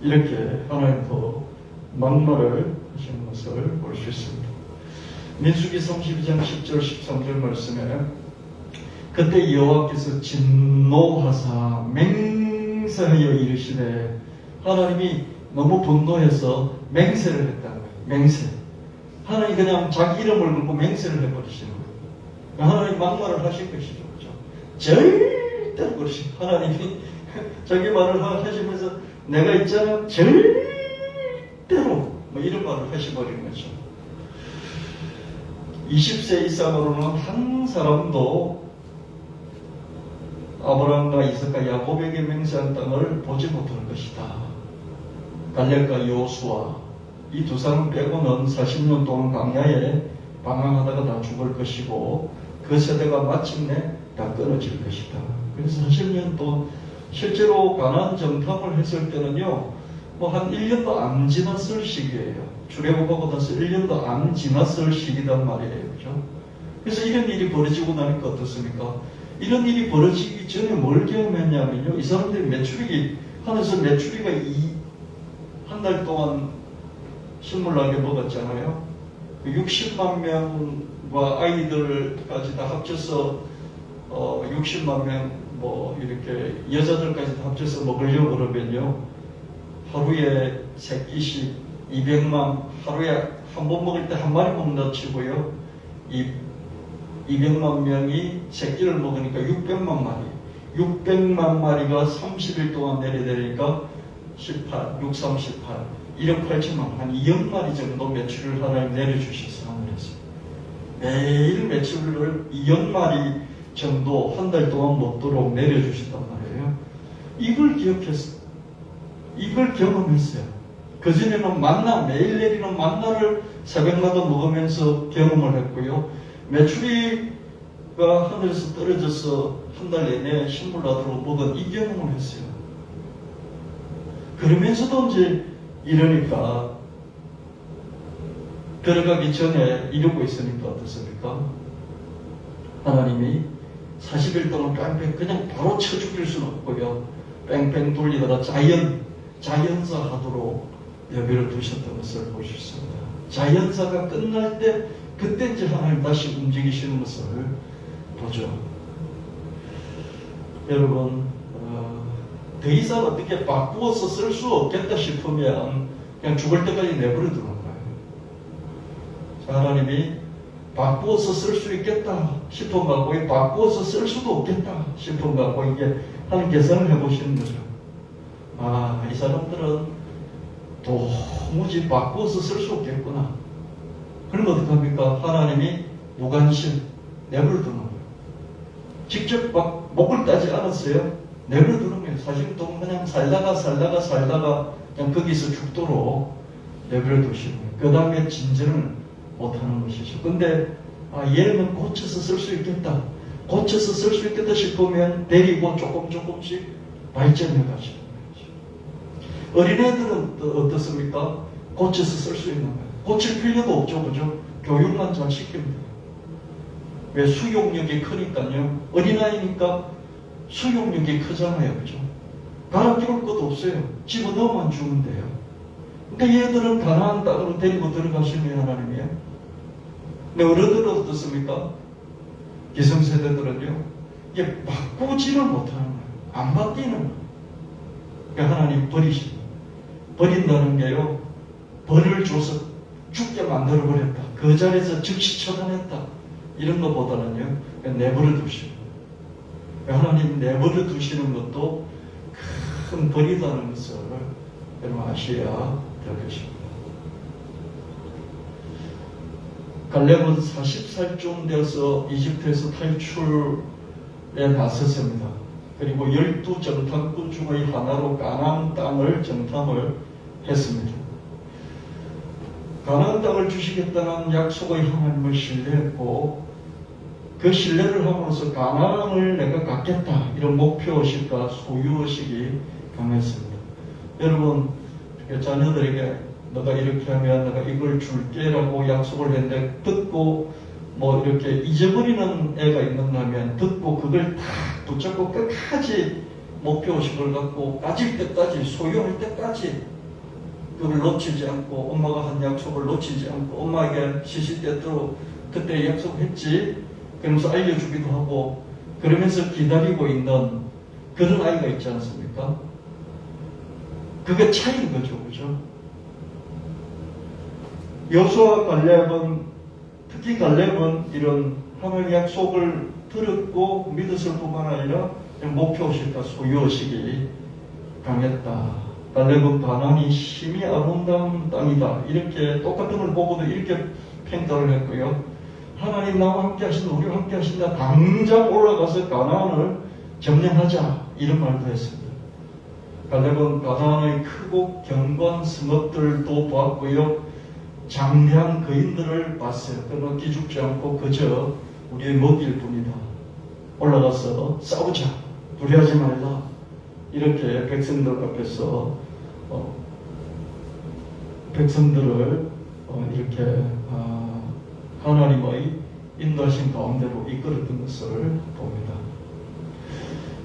이렇게 하나님도 막말을 하시는 것을 볼 수 있습니다. 민수기 32장 10절 13절 말씀에 그때 여호와께서 진노하사 맹세하여 이르시되, 하나님이 너무 분노해서 맹세를 했다는 거예요. 맹세. 하나님 그냥 자기 이름을 걸고 맹세를 해버리시는 거예요. 하나님 막말을 하실 것이죠. 그렇죠? 절대로 그러시. 하나님이 자기 말을 하시면서 내가 있잖아 절대로 뭐 이런 말을 하셔버리는 거죠. 20세 이상으로는 한 사람도 아브라함과 이삭과 야곱에게 맹세한 땅을 보지 못할 것이다. 갈렙과 여호수아 이 두 사람 빼고는 40년 동안 광야에 방황하다가 다 죽을 것이고 그 세대가 마침내 다 끊어질 것이다. 그래서 40년 동안 실제로 가나안 정탐을 했을 때는요, 뭐 한 1년도 안 지났을 시기예요. 출애굽하고 나서 1년도 안 지났을 시기단 말이에요. 그죠? 그래서 이런 일이 벌어지고 나니까 어떻습니까? 이런 일이 벌어지기 전에 뭘 경험했냐면요, 이 사람들이 메추리기 하면서 메추리가 한 달 동안 식물나게 먹었잖아요. 60만 명과 아이들까지 다 합쳐서 60만 명 뭐 이렇게 여자들까지 다 합쳐서 먹으려고 그러면요, 하루에 3끼씩 200만, 하루에 한 번 먹을 때 한 마리 먹는다 치고요, 200만 명이 3끼를 먹으니까 600만 마리, 600만 마리가 30일 동안 내려내니까 18, 6, 3, 18, 1억 8천만, 한 2억 마리 정도 매출을 하나님 내려주셔서 하늘에서 매일 매출을 2억 마리 정도 한 달 동안 먹도록 내려주셨단 말이에요. 이걸 기억했어. 이걸 경험했어요. 그전에는 만나, 매일 내리는 만나를 새벽마다 먹으면서 경험을 했고요. 메추리가 하늘에서 떨어져서 한 달 내내 식물나도록 먹은 이 경험을 했어요. 그러면서도 이제 이러니까 들어가기 전에 이러고 있으니까 어떻습니까? 하나님이 40일 동안 뺑뺑 그냥 바로 쳐 죽일 수는 없고요. 뺑뺑 돌리다가 자연사 하도록 여비를 두셨던 것을 볼 수 있습니다. 자연사가 끝날 때 그때 이제 하나님 다시 움직이시는 것을 보죠. 여러분, 더 이상 어떻게 바꾸어서 쓸 수 없겠다 싶으면 그냥 죽을 때까지 내버려 두는 거예요. 하나님이 바꾸어서 쓸 수 있겠다 싶은 거 같고, 바꾸어서 쓸 수도 없겠다 싶은 거 같고, 이게 하는 계산을 해보시는 거죠. 이 사람들은 도무지 바꾸어서 쓸 수 없겠구나. 그럼 어떡합니까? 하나님이 무관심 내버려 두는 거예요. 직접 막 목을 따지 않았어요. 내버려 두는 거예요. 사실 또 그냥 살다가 그냥 거기서 죽도록 내버려 두시는 거예요. 그 다음에 진전을 못하는 것이죠. 근데 얘는 고쳐서 쓸 수 있겠다. 고쳐서 쓸 수 있겠다 싶으면 데리고 조금씩 발전해 가시는 거죠. 어린애들은 어떻습니까? 고쳐서 쓸 수 있는 거예요. 고칠 필요도 없죠, 그죠? 교육만 잘 시키면 돼요. 왜? 수용력이 크니까요. 어린아이니까 수용력이 크잖아요, 그죠? 갈아 끼울 것도 없어요. 집어넣으면 주면 돼요. 그러니까 얘들은 가나안 땅으로 데리고 들어가시는 하나님이에요. 근데 어른들은 어떻습니까? 기성세대들은요, 이게 바꾸지를 못하는 거예요. 안 바뀌는 거예요. 그러니까 하나님 버린다는 게요, 벌을 줘서 죽게 만들어버렸다. 그 자리에서 즉시 처단했다. 이런 것보다는요, 내버려 두시고. 하나님 내버려 두시는 것도 큰 벌이라는 것을 여러분 아셔야 될 것입니다. 갈렙은 40살쯤 되어서 이집트에서 탈출에 나섰습니다. 그리고 12정탐꾼 중의 하나로 가나안 땅을 정탐을 했습니다. 가나안 땅을 주시겠다는 약속의 하나님을 신뢰했고, 그 신뢰를 함으로써 가나안을 내가 갖겠다, 이런 목표의식과 소유의식이 강했습니다. 여러분, 자녀들에게 너가 이렇게 하면 내가 이걸 줄게라고 약속을 했는데 듣고 뭐 이렇게 잊어버리는 애가 있는다면 듣고 그걸 다 붙잡고 끝까지 목표의식을 갖고 가질 때까지, 소유할 때까지 그걸 놓치지 않고, 엄마가 한 약속을 놓치지 않고, 엄마에게 시시때때로 그때 약속했지 그러면서 알려주기도 하고 그러면서 기다리고 있는 그런 아이가 있지 않습니까? 그게 차이인 거죠, 그죠? 여호수아 갈렙은, 특히 갈렙은 이런 하나님의 약속을 들었고 믿었을 뿐만 아니라 목표의식과 소유의식이 강했다. 갈렙은 가나안이 심히 아름다운 땅이다, 이렇게 똑같은 걸 보고도 이렇게 평가를 했고요. 하나님 나와 함께 하신다, 우리와 함께 하신다, 당장 올라가서 가나안을 점령하자, 이런 말도 했습니다. 갈렙은 가나안의 크고 견고한 성읍들도 보았고요, 장대한 거인들을 봤어요. 그러나 기죽지 않고 그저 우리의 먹일 뿐이다, 올라가서 싸우자, 두려워하지 말라, 이렇게 백성들 앞에서 백성들을 이렇게 하나님의 인도하신 가운데로 이끌었던 것을 봅니다.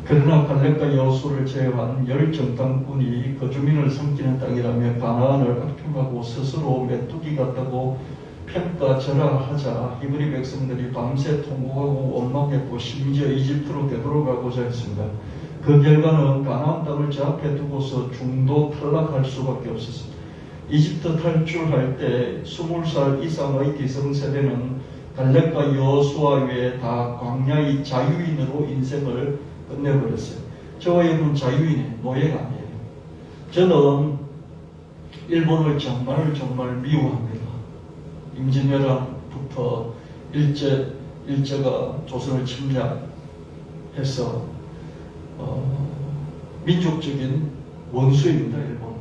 그러나 갈렙과 여호수아를 제외한 10정탐꾼이 거주민을 삼키는 땅이라며 가나안을 악평하고 스스로 메뚜기 같다고 평가절하하자 히브리 백성들이 밤새 통곡하고 원망했고 심지어 이집트로 되돌아가고자 했습니다. 그 결과는 가나안 땅을 제 앞에 두고서 중도 탈락할 수밖에 없었습니다. 이집트 탈출할 때 20살 이상의 기성세대는 갈렙과 여호수아 외에 다 광야의 자유인으로 인생을 끝내버렸어요. 저와 여러분 자유인의 노예가 아니에요. 저는 일본을 정말 미워합니다. 임진왜란부터 일제가 조선을 침략해서 민족적인 원수입니다, 일본은.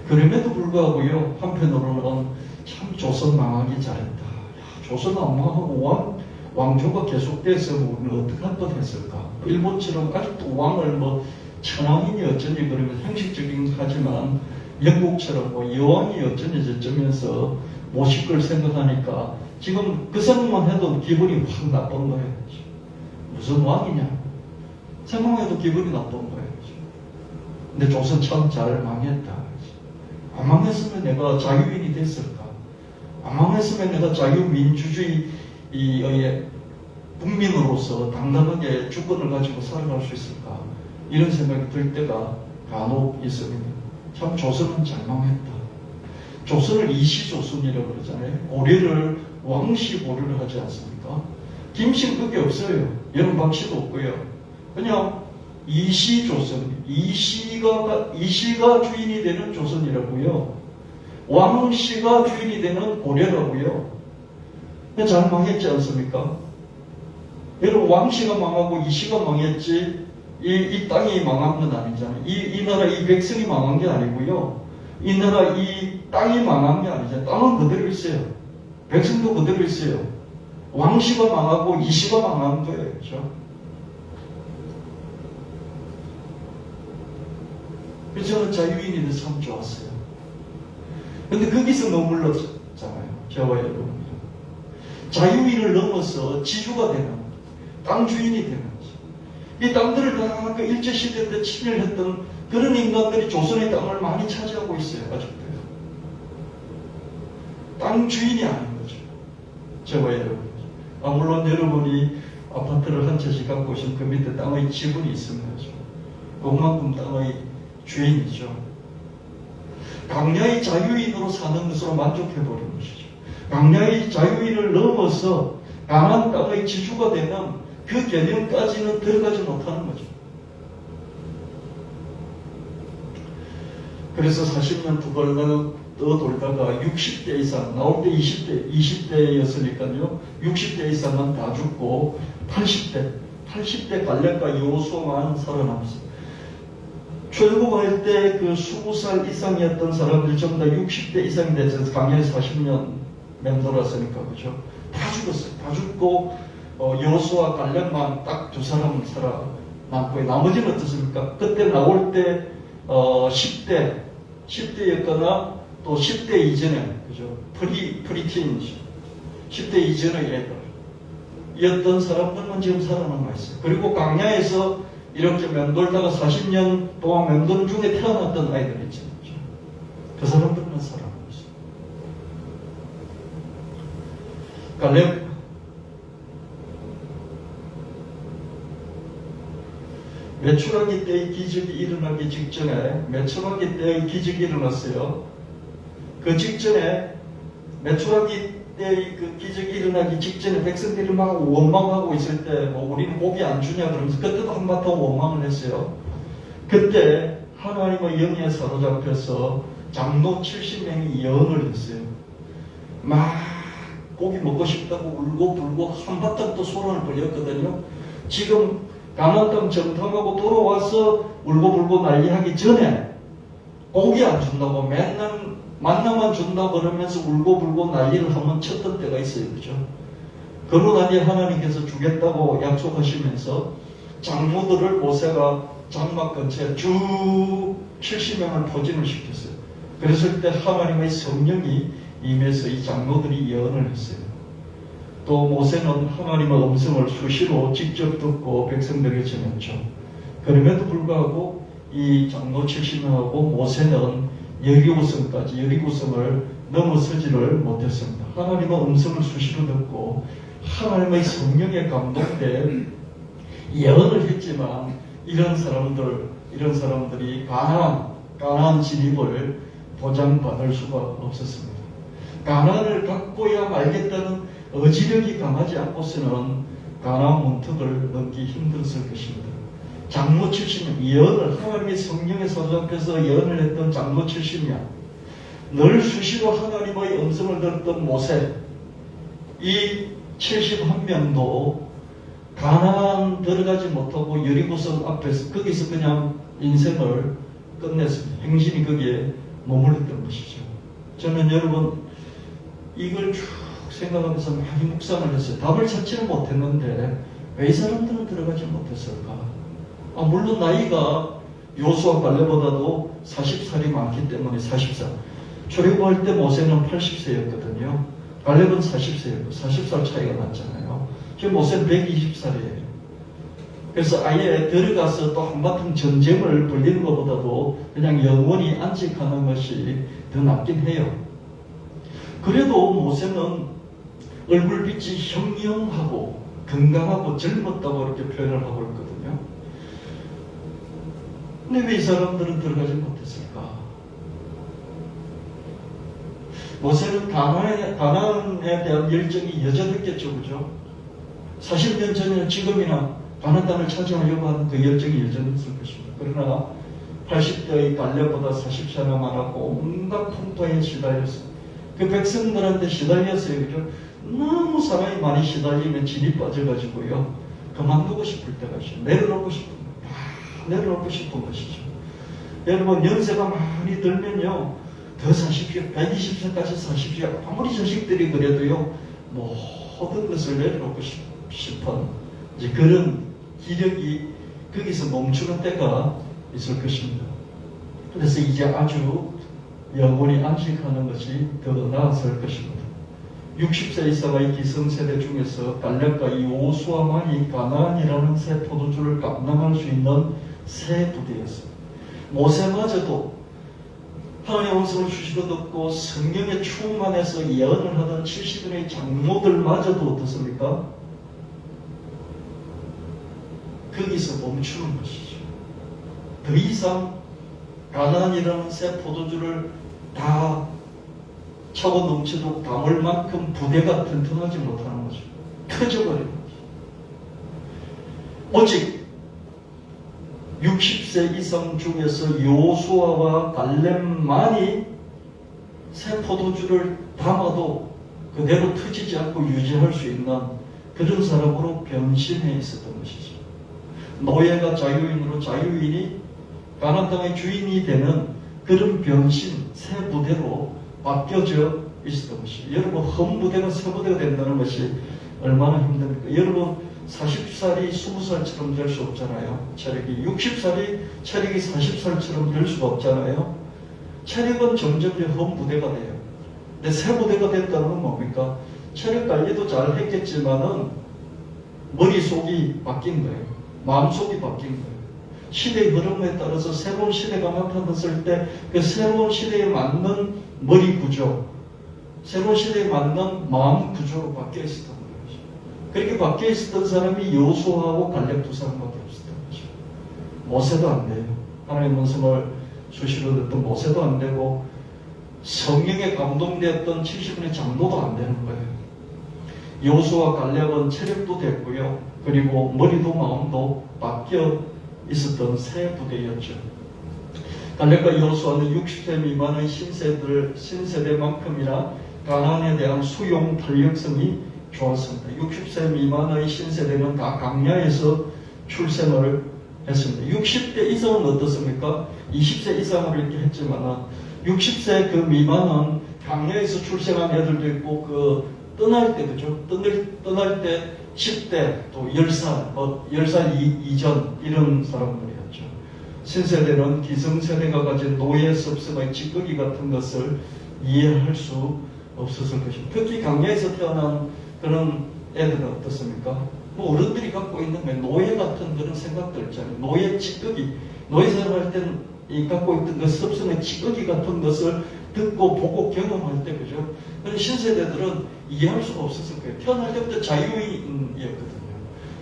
그럼에도 불구하고요, 한편으로는 참 조선 망하기 잘했다. 야, 조선 안 망하고 왕조가 계속돼서 우리는 어떻게 할 뻔했을까? 일본처럼 아직도 왕을 뭐 천왕이니 어쩌니 그러면 형식적인 하지만 영국처럼 뭐 여왕이 어쩌니 저쩌면서 모실 걸 생각하니까 지금 그 생각만 해도 기분이 확 나쁜 거예요. 무슨 왕이냐? 생각해도 기분이 나쁜 거예요. 근데 조선 참 잘 망했다. 안 망했으면 내가 자유인이 됐을까? 안 망했으면 내가 자유민주주의의 국민으로서 당당하게 주권을 가지고 살아갈 수 있을까? 이런 생각이 들 때가 간혹 있습니다. 참 조선은 잘 망했다. 조선을 이시조선이라고 그러잖아요. 고려를 왕시고려를 하지 않습니까? 김씨는 그게 없어요. 여러분 박씨도 없고요. 그냥 이시조선, 이시가 주인이 되는 조선이라고요. 왕씨가 주인이 되는 고려라고요. 잘 망했지 않습니까? 여러분 왕씨가 망하고 이시가 망했지 이 땅이 망한 건 아니잖아요. 이 나라 이 백성이 망한 게 아니고요. 이 나라 이 땅이 망한 게 아니잖아요. 땅은 그대로 있어요. 백성도 그대로 있어요. 왕씨가 망하고 이시가 망한 거예요. 그렇죠? 그래서 저는 자유인이 돼서 참 좋았어요. 근데 거기서 머물렀잖아요. 저와 여러분. 자유인을 넘어서 지주가 되는, 땅 주인이 되는, 이 땅들을 다 그 일제시대 때 침략했던 그런 인간들이 조선의 땅을 많이 차지하고 있어요. 아직도요. 땅 주인이 아닌 거죠. 저와 여러분. 물론 여러분이 아파트를 한 채씩 갖고 있으면 그 밑에 땅의 지분이 있으면 하죠. 그만큼 땅의 주인이죠. 강야의 자유인으로 사는 것으로 만족해버리는 것이죠. 강야의 자유인을 넘어서 가나안 땅의 지주가 되는 그 개념까지는 들어가지 못하는 거죠. 그래서 40년 두 번 더 돌다가 60대 이상, 나올 때 20대였으니까요. 60대 이상은 다 죽고 80대 갈렙과 여호수아만 살아남았어요. 출국할 때 그 20살 이상이었던 사람들이 전부 다 60대 이상이 돼서 강야에 40년 맴돌았으니까, 그죠? 다 죽었어요. 다 죽고 여호수아 갈렙만 딱 두 사람은 살아남고, 나머지는 어떻습니까? 그때 나올 때 10대였거나 또 10대 이전에, 그죠? 프리틴 10대 이전의 애들이었던 사람들만 지금 살아남아 있어요. 그리고 강야에서 이렇게 맴돌다가 40년 동안 맴도는 중에 태어났던 아이들 있잖아요. 그 사람들만 살아남아 있어요. 갈렙 메추라기 때의 기적이 일어나기 직전에, 메추라기 때의 기적이 일어났어요. 그 직전에, 메추라기 때의 그 기적이 일어나기 직전에 백성들이 막 원망하고 있을 때, 우리는 고기 안 주냐 그러면서 그때도 한바탕 원망을 했어요. 그때 하나님의 영에 사로잡혀서 장로 70명이 예언을 했어요. 막 고기 먹고 싶다고 울고 불고 한바탕 또 소란을 벌였거든요. 지금 가나안 땅 정탐하고 돌아와서 울고불고 난리하기 전에 고기 안 준다고 맨날 만나만 준다고 그러면서 울고불고 난리를 한번 쳤던 때가 있어요. 그죠? 그러고 나니 하나님께서 주겠다고 약속하시면서 장로들을 모세가 장막 근처에 쭉 70명을 포진을 시켰어요. 그랬을 때 하나님의 성령이 임해서 이 장로들이 예언을 했어요. 또 모세는 하나님의 음성을 수시로 직접 듣고 백성들에게 전했죠. 그럼에도 불구하고 이 장로 70명하고 모세는 여리고성을 넘어서지를 못했습니다. 하나님의 음성을 수시로 듣고 하나님의 성령에 감동돼 예언을 했지만 이런 사람들이 가나안 진입을 보장받을 수가 없었습니다. 가나안을 갖고야 말겠다는 의지력이 강하지 않고서는 가나안 문턱을 넘기 힘들었을 것입니다. 장로 70명, 예언을 하나님의 성령에 사로잡혀서 예언을 했던 장로 70명, 늘 수시로 하나님의 음성을 들었던 모세, 이 71명도 가나안 들어가지 못하고 여리고성 앞에서 거기서 그냥 인생을 끝냈습니다. 행신이 거기에 머물렀던 것이죠. 저는 여러분 이걸 쭉 생각하면서 많이 묵상을 했어요. 답을 찾지는 못했는데 왜 이 사람들은 들어가지 못했을까? 물론 나이가 여호수아 갈렙보다도 40살이 많기 때문에 40살. 출애굽할 때 모세는 80세였거든요. 갈렙은 40세였고 40살 차이가 났잖아요. 지금 모세는 120살이에요. 그래서 아예 들어가서 또 한바탕 전쟁을 벌리는 것보다도 그냥 영원히 안식하는 것이 더 낫긴 해요. 그래도 모세는 얼굴빛이 형형하고 건강하고 젊었다고 이렇게 표현을 하고 있거든요. 근데 왜 이 사람들은 들어가지 못했을까? 모세는 가나안에 대한 열정이 여전했겠죠, 그죠? 40년 전에는 지금이나 가나안 땅을 차지하려고 하는 그 열정이 여전했을 것입니다. 그러나 80대의 갈렙보다 40살이나 많았고 온갖 풍토에 시달렸습니다. 그 백성들한테 시달렸어요, 그죠? 너무 사람이 많이 시달리면 진이 빠져가지고요. 그만두고 싶을 때가 있어요. 내려놓고 싶은 것이죠. 여러분, 연세가 많이 들면요, 더 사십시오. 120세까지 사십시오. 아무리 자식들이 그래도요, 모든 것을 내려놓고 싶은 이제 그런 기력이 거기서 멈추는 때가 있을 것입니다. 그래서 이제 아주 영원히 안식하는 것이 더 나았을 것입니다. 60세 이상의 기성세대 중에서 갈렙과 이 여호수아만이 가나안이라는 새 포도주를 감당할 수 있는 새 부대였습니다. 모세마저도 하나님의 말씀을 수시로 듣고 성경에 충만해서 예언을 하던 70인의 장로들마저도 어떻습니까? 거기서 멈추는 것이죠. 더 이상 가나안이라는 새 포도주를 다 차고 넘치도록 담을 만큼 부대가 튼튼하지 못하는 거죠. 터져버리는 거죠. 오직 60세 이상 중에서 여호수아와 갈렙만이 새 포도주를 담아도 그대로 터지지 않고 유지할 수 있는 그런 사람으로 변신해 있었던 것이죠. 노예가 자유인으로, 자유인이 가나안 땅의 주인이 되는 그런 변신, 새 부대로 바뀌어져 있었던 것이죠. 여러분, 한 부대가 새 부대가 된다는 것이 얼마나 힘듭니까? 여러분, 40살이 20살처럼 될 수 없잖아요. 체력이 60살이 체력이 40살처럼 될 수가 없잖아요. 체력은 점점 한 부대가 돼요. 근데 새 부대가 됐다는 건 뭡니까? 체력 관리도 잘 했겠지만은 머릿속이 바뀐 거예요. 마음속이 바뀐 거예요. 시대의 흐름에 따라서 새로운 시대가 나타났을 때 그 새로운 시대에 맞는 머리 구조, 새로운 시대에 맞는 마음 구조로 바뀌어 있었던 거죠. 그렇게 바뀌어 있었던 사람이 여호수아하고 갈렙 두 사람밖에 없었던 거죠. 모세도 안 돼요. 하나님의 말씀을 수시로 듣던 모세도 안 되고 성령에 감동되었던 70인의 장로도 안 되는 거예요. 여호수아 갈렙은 체력도 됐고요. 그리고 머리도 마음도 바뀌어 있었던 새 부대였죠. 갈렙과 여호수아는 60세 미만의 신세대만큼이나 가나안에 대한 수용 탄력성이 좋았습니다. 60세 미만의 신세대는 다 강야에서 출생을 했습니다. 60대 이상은 어떻습니까? 20세 이상을 이렇게 했지만 60세 그 미만은 강야에서 출생한 애들도 있고 떠날 때, 그죠? 떠날 때 10대, 또 10살, 10살 이전, 이런 사람들이었죠. 신세대는 기성세대가 가진 노예 섭섭의 찌꺼기 같은 것을 이해할 수 없었을 것입니다. 특히 강야에서 태어난 그런 애들은 어떻습니까? 뭐 어른들이 갖고 있는 게 노예 같은 그런 생각들 있잖아요. 노예 찌꺼기. 노예 생활할 때는 갖고 있던 그 섭섭의 찌꺼기 같은 것을 듣고 보고 경험할 때, 그죠? 그런 신세대들은 이해할 수가 없었을 거예요. 태어날 때부터 자유인이었거든요.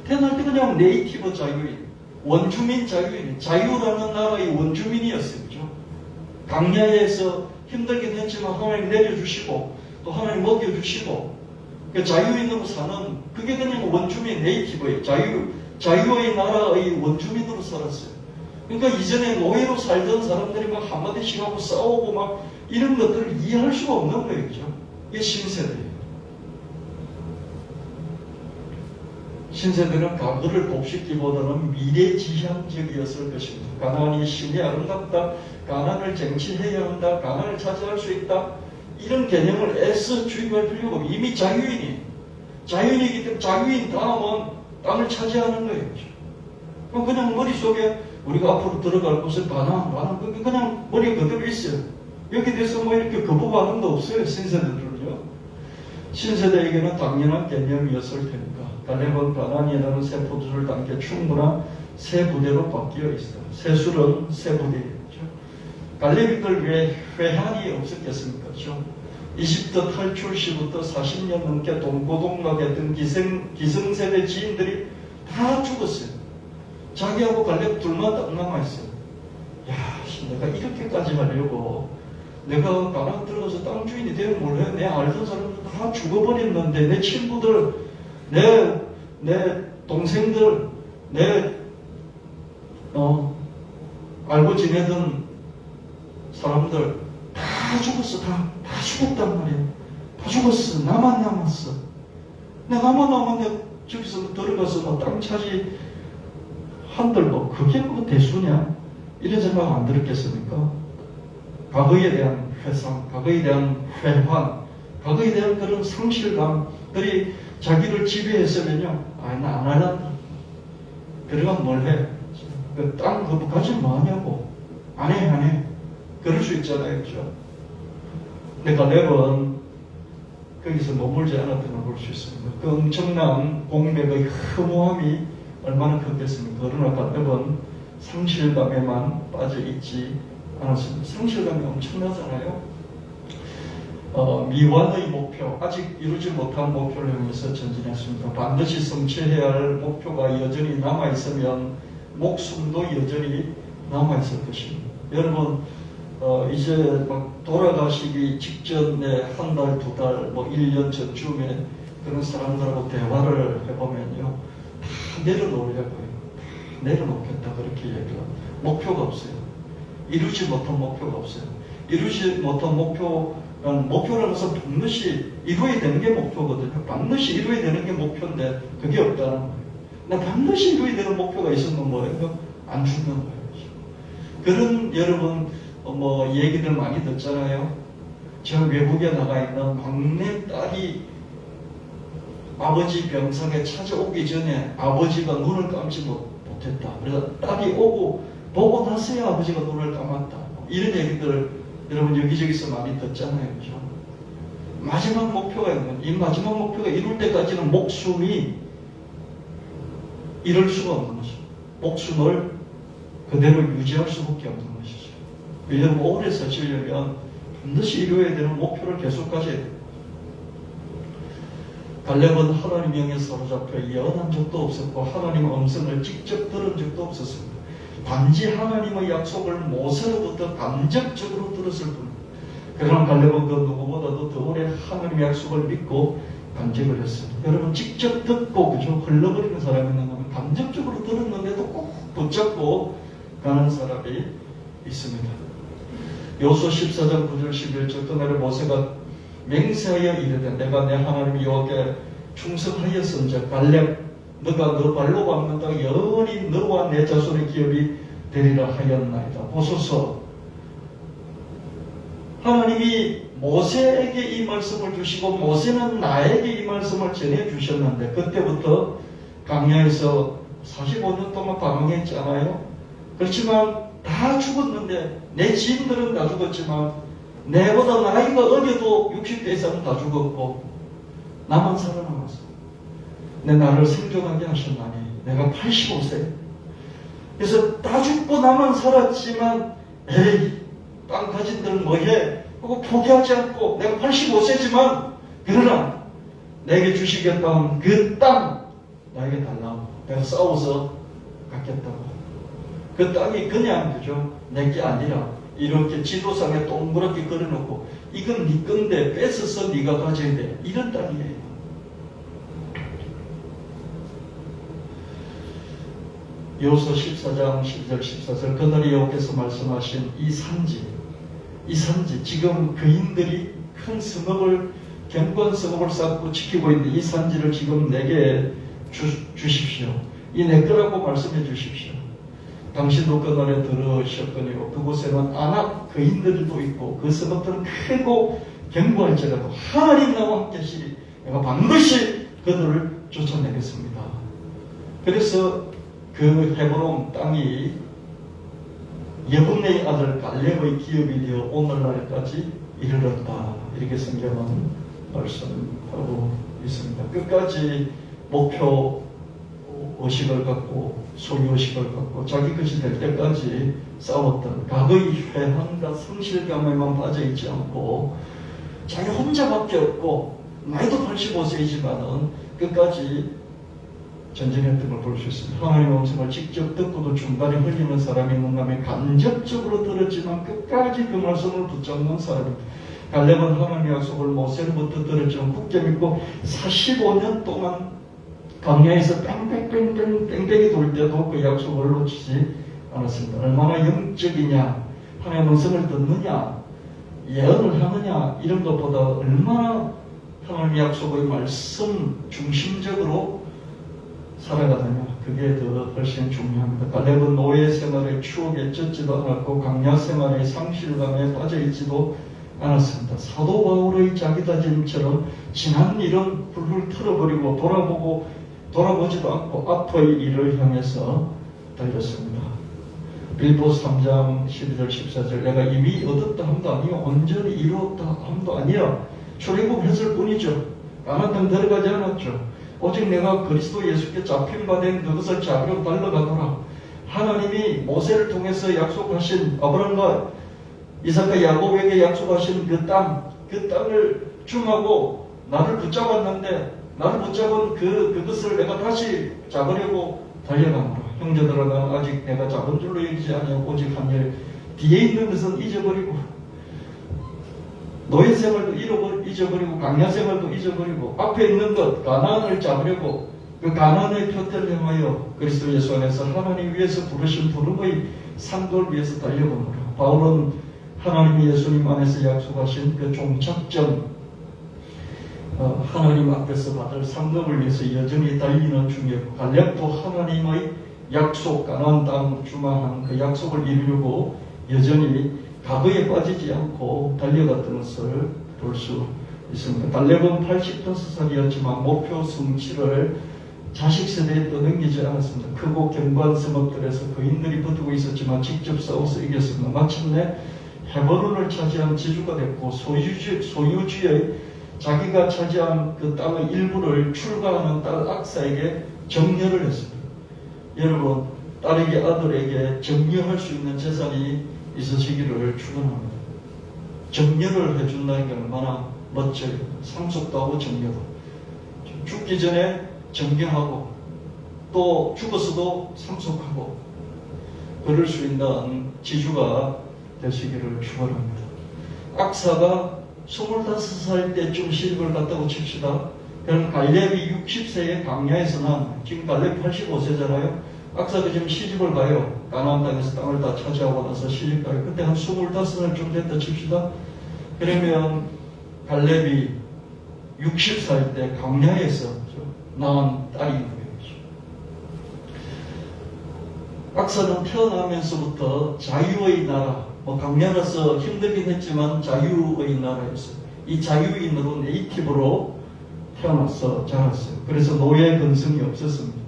태어날 때 그냥 네이티브 자유인, 원주민 자유인, 자유라는 나라의 원주민이었어요. 그죠? 강야에서 힘들긴 했지만 하나님 내려주시고 또 하나님 먹여주시고 그 자유인으로 사는 그게 그냥 원주민 네이티브예요. 자유의 나라의 원주민으로 살았어요. 그러니까 이전에 노예로 살던 사람들이 막 한마디씩 하고 싸우고 막 이런 것들을 이해할 수가 없는 거예요. 그죠? 이게 신세대예요. 신세대는 과거를 곱씹기보다는 미래지향적이었을 것입니다. 가나안이 신이 아름답다. 가나안을 쟁취해야 한다. 가나안을 차지할 수 있다. 이런 개념을 애써 주입할 필요가 없고 이미 자유인이기 때문에 자유인 다음은 땅을 차지하는 거예요. 그럼 그냥 머릿속에 우리가 앞으로 들어갈 곳은 가나안 그냥 머리에 그대로 있어요. 여기 대해서 뭐 이렇게 거부 반응도 없어요. 신세대들은요. 신세대에게는 당연한 개념이었을 테니까 갈렙은 가나안이라는 새 포도주를 담게 충분한 새 부대로 바뀌어 있어요. 새술은 새 부대였죠. 갈렙이들 왜 회한이 없었겠습니까? 그렇죠? 이집트 탈출 시부터 40년 넘게 동고동락했던 기성세대 지인들이 다 죽었어요. 자기하고 갈렙 둘만 딱 남아있어요. 야, 내가 이렇게까지 하려고 내가 가나안 들어가서 땅 주인이 되면 몰래 내 알던 사람들 다 죽어버렸는데 내 친구들, 내 동생들, 내 알고 지내던 사람들 다 죽었어. 다 죽었단 말이에요. 다 죽었어. 나만 남았어. 나만 남았는데 저기서 들어가서 땅 차지 한들 그게 뭐 대수냐? 이런 생각 안 들었겠습니까? 과거에 대한 회상, 과거에 대한 회환, 과거에 대한 그런 상실감들이 자기를 지배했으면요. 나 안 할란다. 그러면 뭘 해? 그 땅 그거 가지면 뭐하냐고. 안 해. 그럴 수 있잖아요. 그죠? 근데 갈렙은 거기서 머물지 않았다는 걸 볼 수 있습니다. 그 엄청난 공백의 허무함이 얼마나 컸겠습니까? 그러나 갈렙은 상실감에만 빠져있지 않았습니다. 상실감이 엄청나잖아요. 미완의 목표, 아직 이루지 못한 목표를 향해서 전진했습니다. 반드시 성취해야 할 목표가 여전히 남아있으면 목숨도 여전히 남아있을 것입니다. 여러분, 이제 막 돌아가시기 직전에 한 달, 두 달, 뭐 1년 전쯤에 그런 사람들하고 대화를 해보면요. 다 내려놓으려고요. 다 내려놓겠다. 그렇게 얘기합니다. 목표가 없어요. 이루지 못한 목표가 없어요. 이루지 못한 목표라는 것은 반드시 이루어야 되는 게 목표거든요. 반드시 이루어야 되는 게 목표인데 그게 없다는 거예요. 나 반드시 이루어야 되는 목표가 있으면 뭐예요? 안 죽는 거예요. 그런 여러분 얘기들 많이 듣잖아요. 저 외국에 나가 있는 막내 딸이 아버지 병상에 찾아오기 전에 아버지가 눈을 감지 못했다. 그래서 딸이 보고 나서야 아버지가 눈을 감았다. 이런 얘기들 여러분 여기저기서 많이 듣잖아요. 그죠? 마지막 목표가 있는, 이 마지막 목표가 이룰 때까지는 목숨이 이룰 수가 없는 것이죠. 목숨을 그대로 유지할 수밖에 없는 것이죠. 여러분 오래 사시려면 반드시 이루어야 되는 목표를 계속 가져야 돼요. 갈렙은 하나님 영에 사로잡혀 예언한 적도 없었고 하나님의 음성을 직접 들은 적도 없었습니다. 단지 하나님의 약속을 모세로부터 간접적으로 들었을 뿐. 그러나 갈렙은 그 누구보다도 더 오래 하나님의 약속을 믿고 간직을 했습니다. 여러분 직접 듣고 그저 흘러버리는 사람이 있는가 하면 간접적으로 들었는데도 꼭 붙잡고 가는 사람이 있습니다. 여호수아 14장 9절 11절 그날에 모세가 맹세하여 이르되 내가 내 하나님 여호와께 충성하였은즉 갈렙 너가 너 발로 밟는다 영원히 너와 내 자손의 기업이 되리라 하였나이다. 보소서 하나님이 모세에게 이 말씀을 주시고 모세는 나에게 이 말씀을 전해 주셨는데 그때부터 광야에서 45년 동안 방황했잖아요. 그렇지만 다 죽었는데 내 지인들은 다 죽었지만 내보다 나이가 어려도 60대 이상은 다 죽었고 나만 살아남았어. 내 나를 생존하게 하셨나니 내가 85세. 그래서 다 죽고 나만 살았지만 에이 땅 가진들 뭐해? 그거 포기하지 않고 내가 85세지만 그러나 내게 주시겠다는 그 땅 나에게 달라고 내가 싸워서 갖겠다고. 그 땅이 그냥 그죠? 내게 아니라 이렇게 지도상에 동그랗게 그려놓고 이건 네 건데 뺏어서 네가 가져야 돼. 이런 땅이에요. 여호수아 14장 10절 14절 그날에 여호와께서 말씀하신 이 산지 지금 그인들이 큰 성읍을 견고한 성읍을 쌓고 지키고 있는 이 산지를 지금 내게 주십시오. 이 내 거라고 말씀해 주십시오. 당신도 그날에 들으셨거니와 그곳에는 아낙 그인들도 있고 그 성읍들은 크고 견고할지라도 하나님 나와 함께 하시리 내가 반드시 그들을 쫓아내겠습니다. 그래서 그 헤브론 땅이 예분네의 아들 갈렙의 기업이 되어 오늘날까지 이르렀다. 이렇게 성경은 말씀하고 있습니다. 끝까지 목표 의식을 갖고 소유의식을 갖고 자기 것이 될 때까지 싸웠던 과거의 회한과 성실감에만 빠져있지 않고 자기 혼자밖에 없고 나이도 85세이지만은 끝까지 전쟁했던 걸 볼 수 있습니다. 하나님의 음성을 직접 듣고도 중간에 흘리는 사람이 있는가 하면 간접적으로 들었지만 끝까지 그 말씀을 붙잡는 사람입니다. 갈렙은 하나님의 약속을 모세로부터 들었지만 굳게 믿고 45년 동안 광야에서 뺑뺑이 돌 때도 그 약속을 놓치지 않았습니다. 얼마나 영적이냐, 하나님의 음성을 듣느냐, 예언을 하느냐 이런 것보다 얼마나 하나님의 약속의 말씀 중심적으로 살아가느냐 그게 더 훨씬 중요합니다. 갈렙은 노예 생활의 추억에 젖지도 않았고 광야 생활의 상실감에 빠져있지도 않았습니다. 사도 바울의 자기 다짐처럼 지난 일은 훌훌 털어버리고 돌아보지도 않고 앞의 일을 향해서 달렸습니다. 빌보스 3장 12절 14절 내가 이미 얻었다 함도 아니요 온전히 이루었다 함도 아니야. 출애굽했을 뿐이죠. 가나안 땅 들어가지 않았죠. 오직 내가 그리스도 예수께 잡힌 바 된 그것을 잡으려 달려가더라. 하나님이 모세를 통해서 약속하신 아브라함과 이삭과 야곱에게 약속하신 그 땅을 충하고 나를 붙잡았는데 나를 붙잡은 그것을 내가 다시 잡으려고 달려가노라. 형제들아 나는 아직 내가 잡은 줄로 여기지 아니하고 오직 한 일 뒤에 있는 것은 잊어버리고 노예 생활도 잊어버리고 강야 생활도 잊어버리고 앞에 있는 것 가나안을 잡으려고 그 가나안의 표태를 향하여 그리스도 예수 안에서 하나님 위에서 부르신 부름의 상도를 위해서 달려가노라. 바울은 하나님이 예수님 안에서 약속하신 그 종착점 하나님 앞에서 받을 상급을 위해서 여전히 달리는 중이었고 갈렙도 하나님의 약속 가나안 땅 주만한 그 약속을 이루려고 여전히 과거에 빠지지 않고 달려갔던 것을 볼 수 있습니다. 갈렙은 85살이었지만 목표 성취를 자식 세대에 떠넘기지 않았습니다. 크고 견고한 성읍들에서 거인들이 붙고 있었지만 직접 싸워서 이겼습니다. 마침내 헤브론을 차지한 지주가 됐고 소유주의 자기가 차지한 그 땅의 일부를 출가하는 딸 악사에게 정려를 했습니다. 여러분, 딸에게 아들에게 정려할 수 있는 재산이 있으시기를 축원합니다. 정려를 해준다는 게 얼마나 멋져요. 상속도 하고 정려도. 죽기 전에 정려하고 또 죽었어도 상속하고 그럴 수 있는 지주가 되시기를 축원합니다. 악사가 25살 때쯤 시집을 갔다고 칩시다. 그럼 갈렙이 60세의 광야에서 난 지금 갈렙 85세잖아요. 악사가 지금 시집을 가요. 가나안 땅에서 땅을 다 차지하고 나서 시집 가요. 그때 한 25살쯤 됐다 칩시다. 그러면 갈렙이 60살 때 광야에서 낳은 딸인 거예요. 악사는 태어나면서부터 자유의 나라, 광야라서 힘들긴 했지만 자유의 나라였어요. 이 자유인으로 네이티브로 태어나서 자랐어요. 그래서 노예 근성이 없었습니다.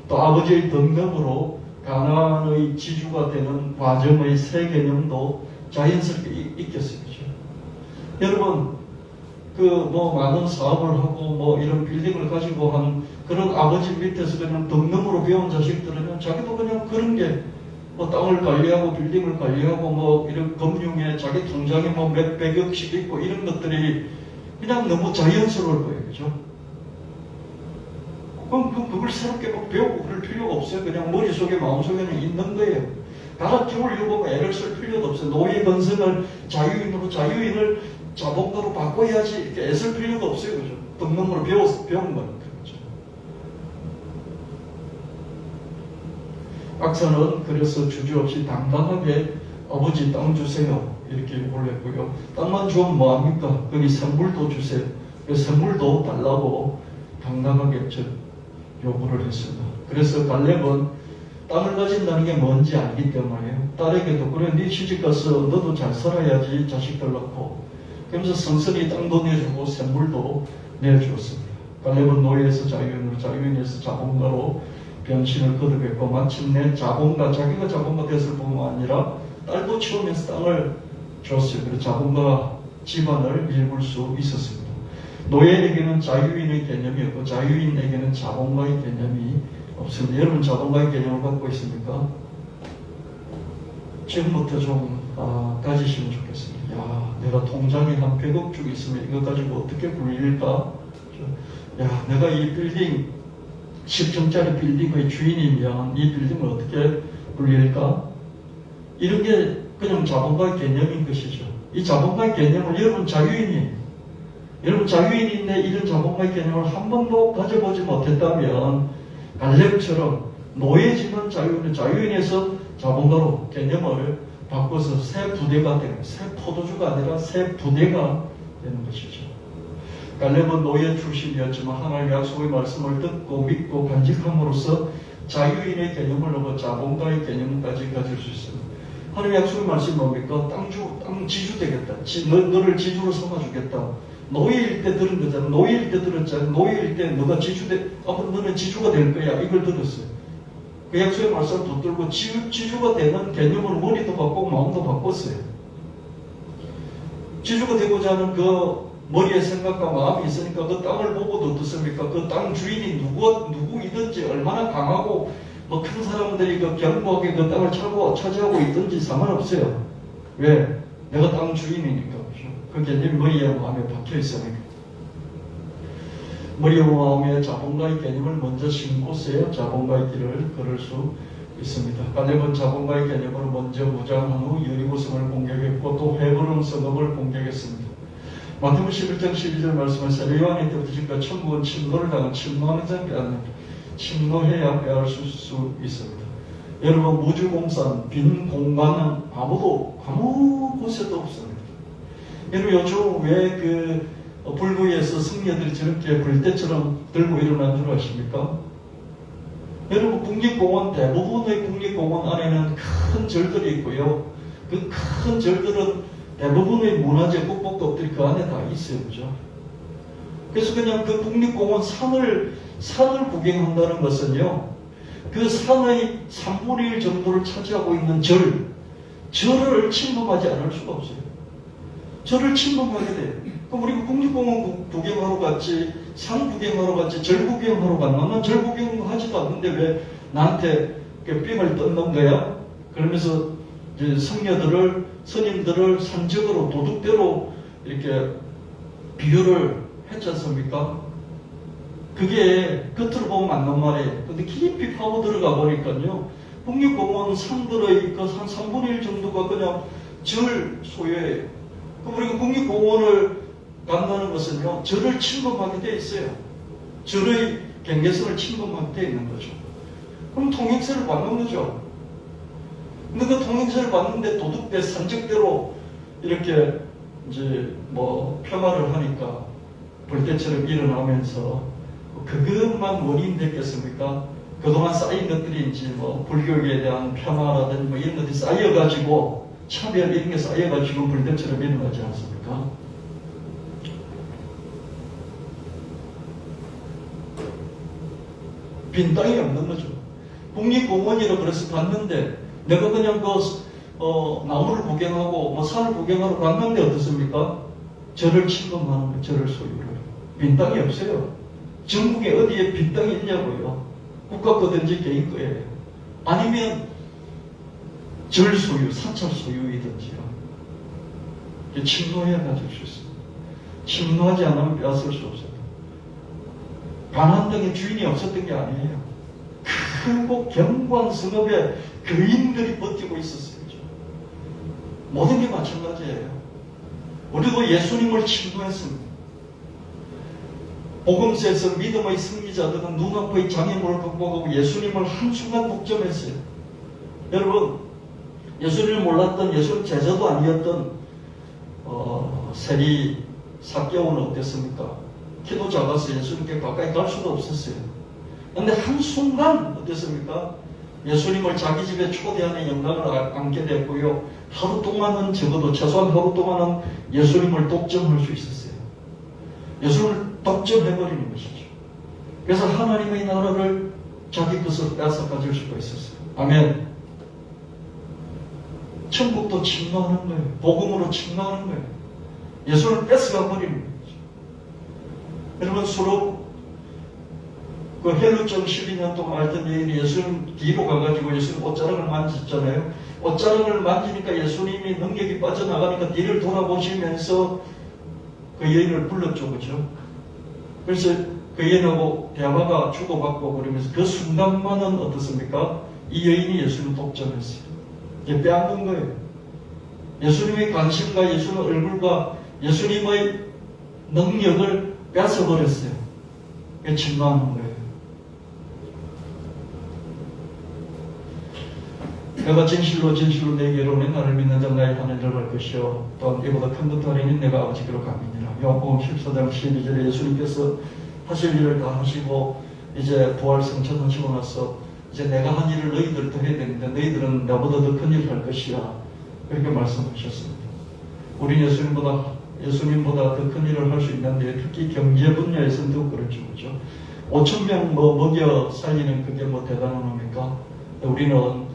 또 아버지의 덤덤으로 가나안의 지주가 되는 과정의 새 개념도 자연스럽게 익혔어요. 여러분, 많은 사업을 하고 이런 빌딩을 가지고 한 그런 아버지 밑에서 그냥 덤덤으로 배운 자식들은 자기도 그냥 그런 게 땅을 관리하고 빌딩을 관리하고 이런 금융에 자기 통장에 몇백억씩 있고 이런 것들이 그냥 너무 자연스러울 거예요. 그죠? 그럼 그걸 새롭게 배우고 그럴 필요가 없어요. 그냥 머릿속에 마음속에는 있는 거예요. 갈아 키우려고 애를 쓸 필요도 없어요. 노예 건성을 자유인을 자본가로 바꿔야지 이렇게 애쓸 필요가 없어요. 그죠? 덤덤으로 배운 거니까. 그죠? 악사는 그래서 주저없이 당당하게 아버지 땅 주세요. 이렇게 올렸고요. 땅만 주면 뭐합니까? 거기 샘물도 주세요. 그 샘물도 달라고 당당하게 요구를 했습니다. 그래서 갈렙은 땅을 가진다는 게 뭔지 알기 때문에 딸에게도 그래 네 시집가서 너도 잘 살아야지 자식들 낳고 그러면서 성선이 땅도 내주고 샘물도 내주었습니다. 갈렙은 노예에서 자유인으로 자유인에서 자본가로 변신을 거듭했고 마침내 자기가 자본가 됐을 뿐만 아니라 딸도 치우면서 땅을 줬어요. 그래서 자본가 집안을 일굴 수 있었습니다. 노예에게는 자유인의 개념이 없고 자유인에게는 자본가의 개념이 없습니다. 여러분 자본가의 개념을 갖고 있습니까? 지금부터 좀 가지시면 좋겠습니다. 내가 통장에 한 100억 쭉 있으면 이거 가지고 어떻게 굴릴까? 내가 이 빌딩 10층짜리 빌딩의 주인이면 이 빌딩을 어떻게 굴릴까? 이런 게 그냥 자본가의 개념인 것이죠. 이 자본가의 개념을 여러분 자유인이에요. 여러분 자유인인데 이런 자본가의 개념을 한 번도 가져보지 못했다면 갈렙처럼 노예지만 자유인에서 자본가로 개념을 바꿔서 새 부대가 되는 새 포도주가 아니라 새 부대가 되는 것이죠. 갈렙은 노예 출신이었지만 하나님의 약속의 말씀을 듣고 믿고 간직함으로써 자유인의 개념을 넘어 자본가의 개념까지 가질 수 있습니다. 하나님의 약속의 말씀이 뭡니까? 땅 지주 되겠다. 너를 지주로 삼아주겠다. 노예일 때 들은 거잖아. 노예일 때 들었잖아. 노예일 때 너가 너는 지주가 될 거야. 이걸 들었어요. 그 약속의 말씀을 붙들고 지주가 되는 개념을 머리도 바꾸고 마음도 바꿨어요. 지주가 되고자 하는 그 머리의 생각과 마음이 있으니까 그 땅을 보고도 어떻습니까? 그 땅 주인이 누구이든지 얼마나 강하고 뭐 큰 사람들이 그 견고하게 그 땅을 차지하고 있든지 상관없어요. 왜? 내가 땅 주인이니까. 그죠? 그 개념이 머리와 마음에 박혀 있으니까. 머리와 마음에 자본가의 개념을 먼저 심고서야 자본가의 길을 걸을 수 있습니다. 갈렙은 자본가의 개념을 먼저 무장한 후 여리고성을 공격했고 또 헤브론 성읍을 공격했습니다. 마태복음 11장 12절 말씀하시되 요한의 때부터 지금까지 천국은 침노를 당한 침노하는 자는 빼앗는다. 침노해야 빼앗을 수 있습니다. 여러분 무주공산 빈 공간은 아무 곳에도 없습니다. 여러분 요즘 왜 불구에서 승려들이 저렇게 불때처럼 들고 일어난 줄 아십니까? 여러분 국립공원 대부분의 국립공원 안에는 큰 절들이 있고요. 그 큰 절들은 대부분의 문화재 국복급들이 그 안에 다 있어요. 그죠? 그래서 그냥 그 국립공원 산을 구경한다는 것은요. 그 산의 3분의 1 정도를 차지하고 있는 절을 침범하지 않을 수가 없어요. 절을 침범하게 돼요. 그럼 우리가 국립공원 구경하러 갔지, 산 구경하러 갔지, 절 구경하러 갔나? 난 절 구경도 하지도 않는데 왜 나한테 삥을 뜯는 거야? 그러면서 이제 스님들을 산적으로 도둑대로 이렇게 비유를 했지 않습니까? 그게 겉으로 보면 맞는 말이에요. 근데 깊이 파고 들어가 보니까요, 국립공원 산들의 그 한 3분의 1 정도가 그냥 절 소유예요. 그럼 우리가 국립공원을 간다는 것은요, 절을 침범하게 돼 있어요. 절의 경계선을 침범하게 돼 있는 거죠. 그럼 통행세를 받는 거죠. 근데 그 통행세를 받는데 도둑대 산적대로 이렇게 이제 폄하를 하니까 불때처럼 일어나면서 그것만 원인 됐겠습니까? 그동안 쌓인 것들이 이제 불교에 대한 폄하라든지 이런 것들이 쌓여가지고 차별 이런 게 쌓여가지고 불때처럼 일어나지 않습니까? 빈 땅이 없는 거죠. 국립공원이라 그래서 갔는데 내가 그냥 나무를 구경하고 산을 구경하러 갔는데 어떻습니까? 절을 침범하는 거예요. 절을 소유를. 빈 땅이 없어요. 전국에 어디에 빈 땅이 있냐고요. 국가 거든지 개인 거예요. 아니면 절 소유, 사찰 소유이든지요. 침노해야 가질 수 있습니다. 침노하지 않으면 빼앗을 수 없어요. 반환당의 주인이 없었던 게 아니에요. 크고 견고한 성읍에 거인들이 버티고 있었어요. 모든 게 마찬가지예요. 우리도 예수님을 침노했습니다. 복음서에서 믿음의 승리자들은 눈앞의 장애물을 극복하고 예수님을 한순간 독점했어요. 여러분, 예수님을 몰랐던, 예수님 제자도 아니었던 세리 삭개오는 어땠습니까? 키도 작아서 예수님께 가까이 갈 수도 없었어요. 그런데 한순간 어땠습니까? 예수님을 자기 집에 초대하는 영광을 안게 됐고요. 하루 동안은 적어도 최소한 하루 동안은 예수님을 독점할 수 있었어요. 예수님을 독점해버리는 것이죠. 그래서 하나님의 나라를 자기 것으로 뺏어 가질 수가 있었어요. 아멘. 천국도 침노하는 거예요. 복음으로 침노하는 거예요. 예수를 뺏어가 버리는 거죠. 여러분 서로 그 헬루정 12년 동안 알던 여인이 예수님 뒤로 가가지고 예수님 옷자락을 만졌잖아요. 옷자락을 만지니까 예수님이 능력이 빠져나가니까 뒤를 돌아보시면서 그 여인을 불렀죠. 그죠? 그래서 그 여인하고 대화가 주고받고 그러면서 그 순간만은 어떻습니까? 이 여인이 예수님을 독점했어요. 이제 빼앗는 거예요. 예수님의 관심과 예수님의 얼굴과 예수님의 능력을 뺏어버렸어요. 그게 침노하는 거예요. 내가 진실로 내게로 내 나를 믿는 자 나의 하늘 들어갈 것이요 또한 이보다 큰 것도 아니니 내가 아버지께로 가미니라. 요한복음 14장 12절에 예수님께서 하실 일을 다 하시고 이제 부활 승천하시고 나서 이제 내가 한 일을 너희들도 해야 되는데 너희들은 나보다 더 큰 일을 할 것이야. 그렇게 말씀하셨습니다. 우리 예수님보다 더 큰 일을 할 수 있는데 특히 경제 분야에서는 더 그렇죠. 그렇죠? 5,000명 먹여 살리는 그게 대단한 겁니까? 우리는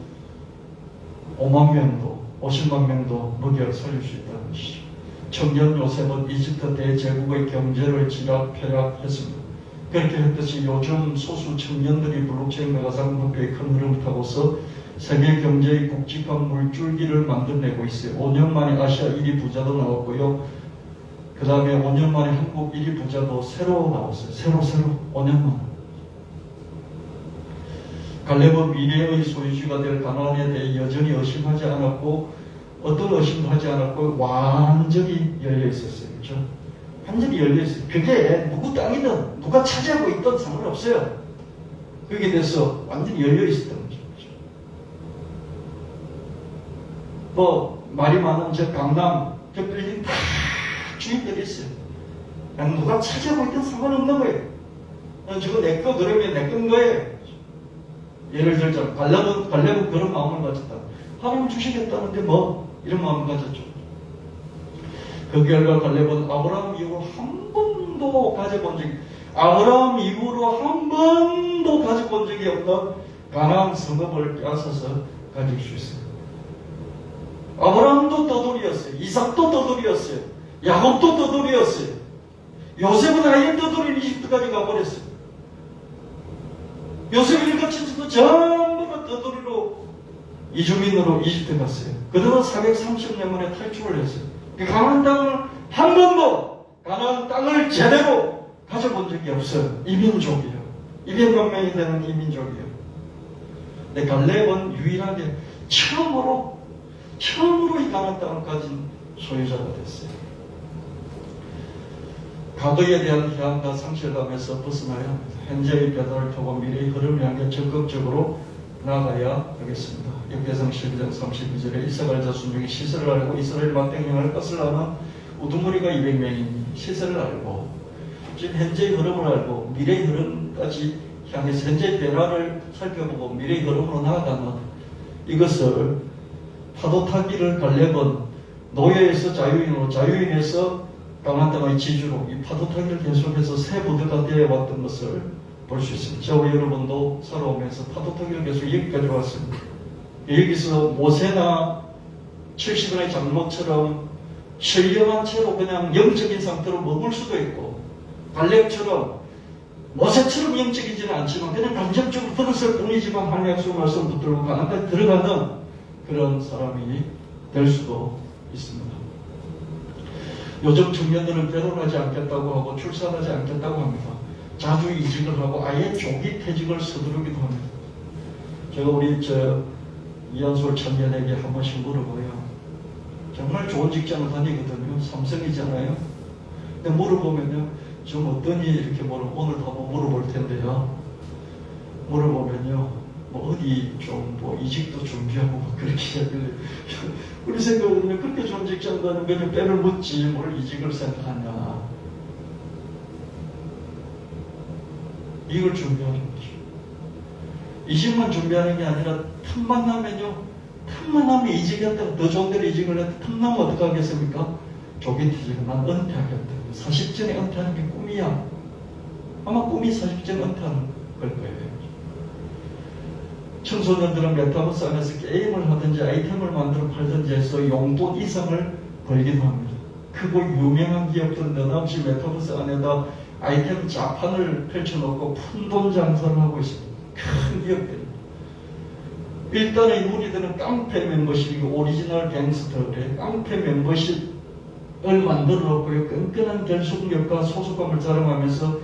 5만 명도 50만 명도 먹여 살릴 수 있다는 것이죠. 청년 요셉은 이집트 대제국의 경제를 쥐락펴락했습니다. 그렇게 했듯이 요즘 소수 청년들이 블록체인 메가상품표의 큰 흐름을 타고서 세계 경제의 굵직한 물줄기를 만들어내고 있어요. 5년 만에 아시아 1위 부자도 나왔고요. 그 다음에 5년 만에 한국 1위 부자도 새로 나왔어요. 새로 5년 만에. 갈렙은 미래의 소유주가 될 가나안에 대해 여전히 의심하지 않았고 어떤 의심도 하지 않았고 완전히 열려 있었어요. 그렇죠? 완전히 열려 있어요. 그게 누구 땅이든 누가 차지하고 있든 상관없어요. 거기에 대해서 완전히 열려 있었던 거죠. 뭐 말이 많은 저 강남 저 빌딩 다 주인들이 있어요. 그냥 누가 차지하고 있든 상관없는 거예요. 저거 내 거 그러면 내 건 거예요. 예를 들자면 갈렙은 그런 마음을 가졌다. 하나님 주시겠다는데 뭐 이런 마음을 가졌죠. 그 결과 갈렙은 아브라함 이후로 한 번도 가져본 적이 없던 가나안 성읍을 빼앗아서 가질 수 있어요. 아브라함도 떠돌이였어요. 이삭도 떠돌이였어요. 야곱도 떠돌이였어요. 요셉은 아예 떠돌이 이집트까지 가버렸어요. 요셉의 일가 친척도 전부 다 떠돌이로 이주민으로 이집트 갔어요. 그들은 430년 만에 탈출을 했어요. 가나안 땅을 한 번도 가나안 땅을 제대로 가져본 적이 없어요. 이민족이에요. 200만 명이 되는 이민족이에요. 근데 갈렙은 유일하게 처음으로 이 가나안 땅을 가진 소유자가 됐어요. 과거에 대한 희한과 상실감에서 벗어나야 합니다. 현재의 배달을 타고 미래의 흐름을 향해 적극적으로 나아가야 하겠습니다. 역대상 12장 32절에 이스라엘 자손 중에 시세를 알고 이스라엘 만땡행할 것을 아는 우두머리가 200명이니 시세를 알고 지금 현재의 흐름을 알고 미래의 흐름까지 향해서 현재의 변화를 살펴보고 미래의 흐름으로 나아가는 이것을 파도 타기를 갈렙은 노예에서 자유인으로 자유인에서 가나안 땅의 지주로 이 파도 타기를 계속해서 새 부대가 되어왔던 것을 볼 수 있습니다. 저와 여러분도 살아오면서 파도 타기를 계속 여기까지 왔습니다. 여기서 모세나 70원의 장로처럼 신령한 채로 그냥 영적인 상태로 머물 수도 있고 갈렙처럼 모세처럼 영적이지는 않지만 그냥 간접적으로 들었을 뿐이지만 하나님의 약속 말씀 붙들고 가나안에 들어가는 그런 사람이 될 수도 있습니다. 요즘 청년들은 결혼하지 않겠다고 하고 출산하지 않겠다고 합니다. 자주 이직을 하고 아예 조기 퇴직을 서두르기도 합니다. 제가 우리 이한솔 청년에게 한 번씩 물어봐요. 정말 좋은 직장을 다니거든요. 삼성이잖아요. 근데 물어보면요. 좀 어떠니 이렇게 오늘도 한번 물어볼 텐데요. 물어보면요. 뭐 어디 좀 뭐 이직도 준비하고 뭐 그렇게 하길래 우리 생각은 그렇게 좋은 직장 다니면 그냥 빼를 묻지 뭘 이직을 생각하냐. 이걸 준비하는 거죠. 이직만 준비하는 게 아니라 틈만 나면요. 틈만 나면 이직했다가 더 좋은 데로 이직을 했다. 틈 나면 어떻게 하겠습니까? 조기 퇴직은 난 은퇴하겠다. 40전에 은퇴하는 게 꿈이야. 아마 꿈이 40전에 은퇴하는 걸 거예요. 청소년들은 메타버스 안에서 게임을 하든지 아이템을 만들어 팔든지 해서 용돈 이상을 벌기도 합니다. 크고 유명한 기업들은 너나없이 메타버스 안에다 아이템 자판을 펼쳐놓고 푼돈 장사를 하고 있습니다. 큰 기업들이. 일단의 우리들은 깡패 멤버십이고 오리지널 갱스터들의 깡패 멤버십을 만들어 놓고요. 끈끈한 결속력과 소속감을 자랑하면서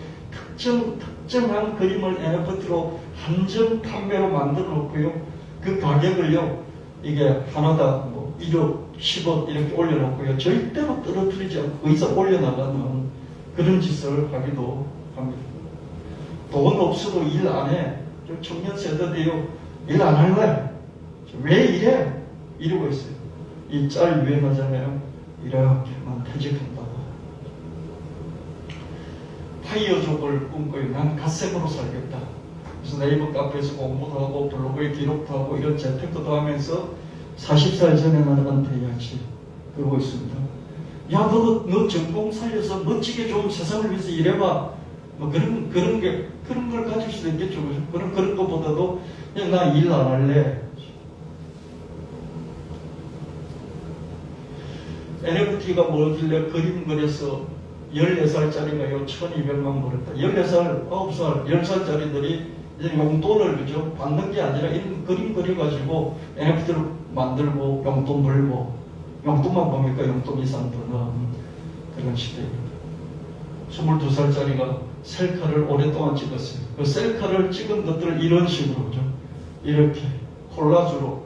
특정한 그림을 NFT로 한정 판매로 만들어 놓고요. 그 가격을요. 이게 하나당 뭐 1억, 10억 이렇게 올려놓고요. 절대로 떨어뜨리지 않고 의사 올려나가는 그런 짓을 하기도 합니다. 돈 없어도 일 안 해. 청년 세대들이요. 일 안 할래. 왜 이래? 이러고 있어요. 이 짤 유행하잖아요. 이렇게만 퇴직한다고. 파이어족을 꿈꿔요. 난 갓생으로 살겠다. 그래서 네이버 카페에서 공부도 하고 블로그에 기록도 하고 이런 재테크도 하면서 40살 전에 나는 은퇴해야지 그러고 있습니다. 야, 너 전공 살려서 멋지게 좋은 세상을 위해서 일해봐. 뭐 그런 걸 가질 수도 있겠죠. 그런 것보다도 그냥 나 일 안 할래. NFT가 뭐길래 그림 그려서 14살짜리가요 1200만 벌었다. 14살, 9살, 10살짜리들이 이제 용돈을 그죠? 받는 게 아니라 이런 그림 그려가지고 NFT를 만들고 용돈 벌고, 용돈만 보니까 용돈 이상 버는 그런 시대입니다. 22살짜리가 셀카를 오랫동안 찍었어요. 그 셀카를 찍은 것들을 이런 식으로 그죠? 이렇게 콜라주로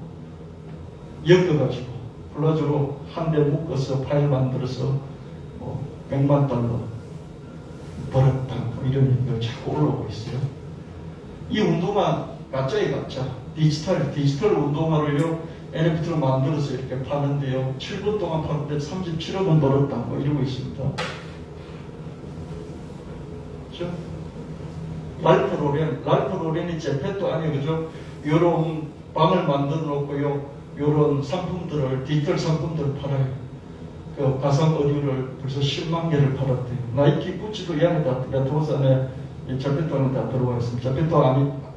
엮어가지고 콜라주로 한 대 묶어서 파일 만들어서 뭐 100만 달러 벌었다 뭐 이런 얘기가 자꾸 올라오고 있어요. 이 운동화 가짜의 가짜 디지털 운동화를요 NFT로 만들어서 이렇게 파는데요 7분 동안 파는데 37억 원 벌었다 뭐 이러고 있습니다. 그렇죠? 랄프 로렌이 제페토 아니에요, 그죠? 요런 방을 만들어 놓고요 요런 상품들을 디지털 상품들을 팔아요. 그 가상 의류를 벌써 10만 개를 팔았대요. 나이키, 구찌도 이 안에 다 메타버스 안에 제페토 안에 다 들어가 있습니다. 제페토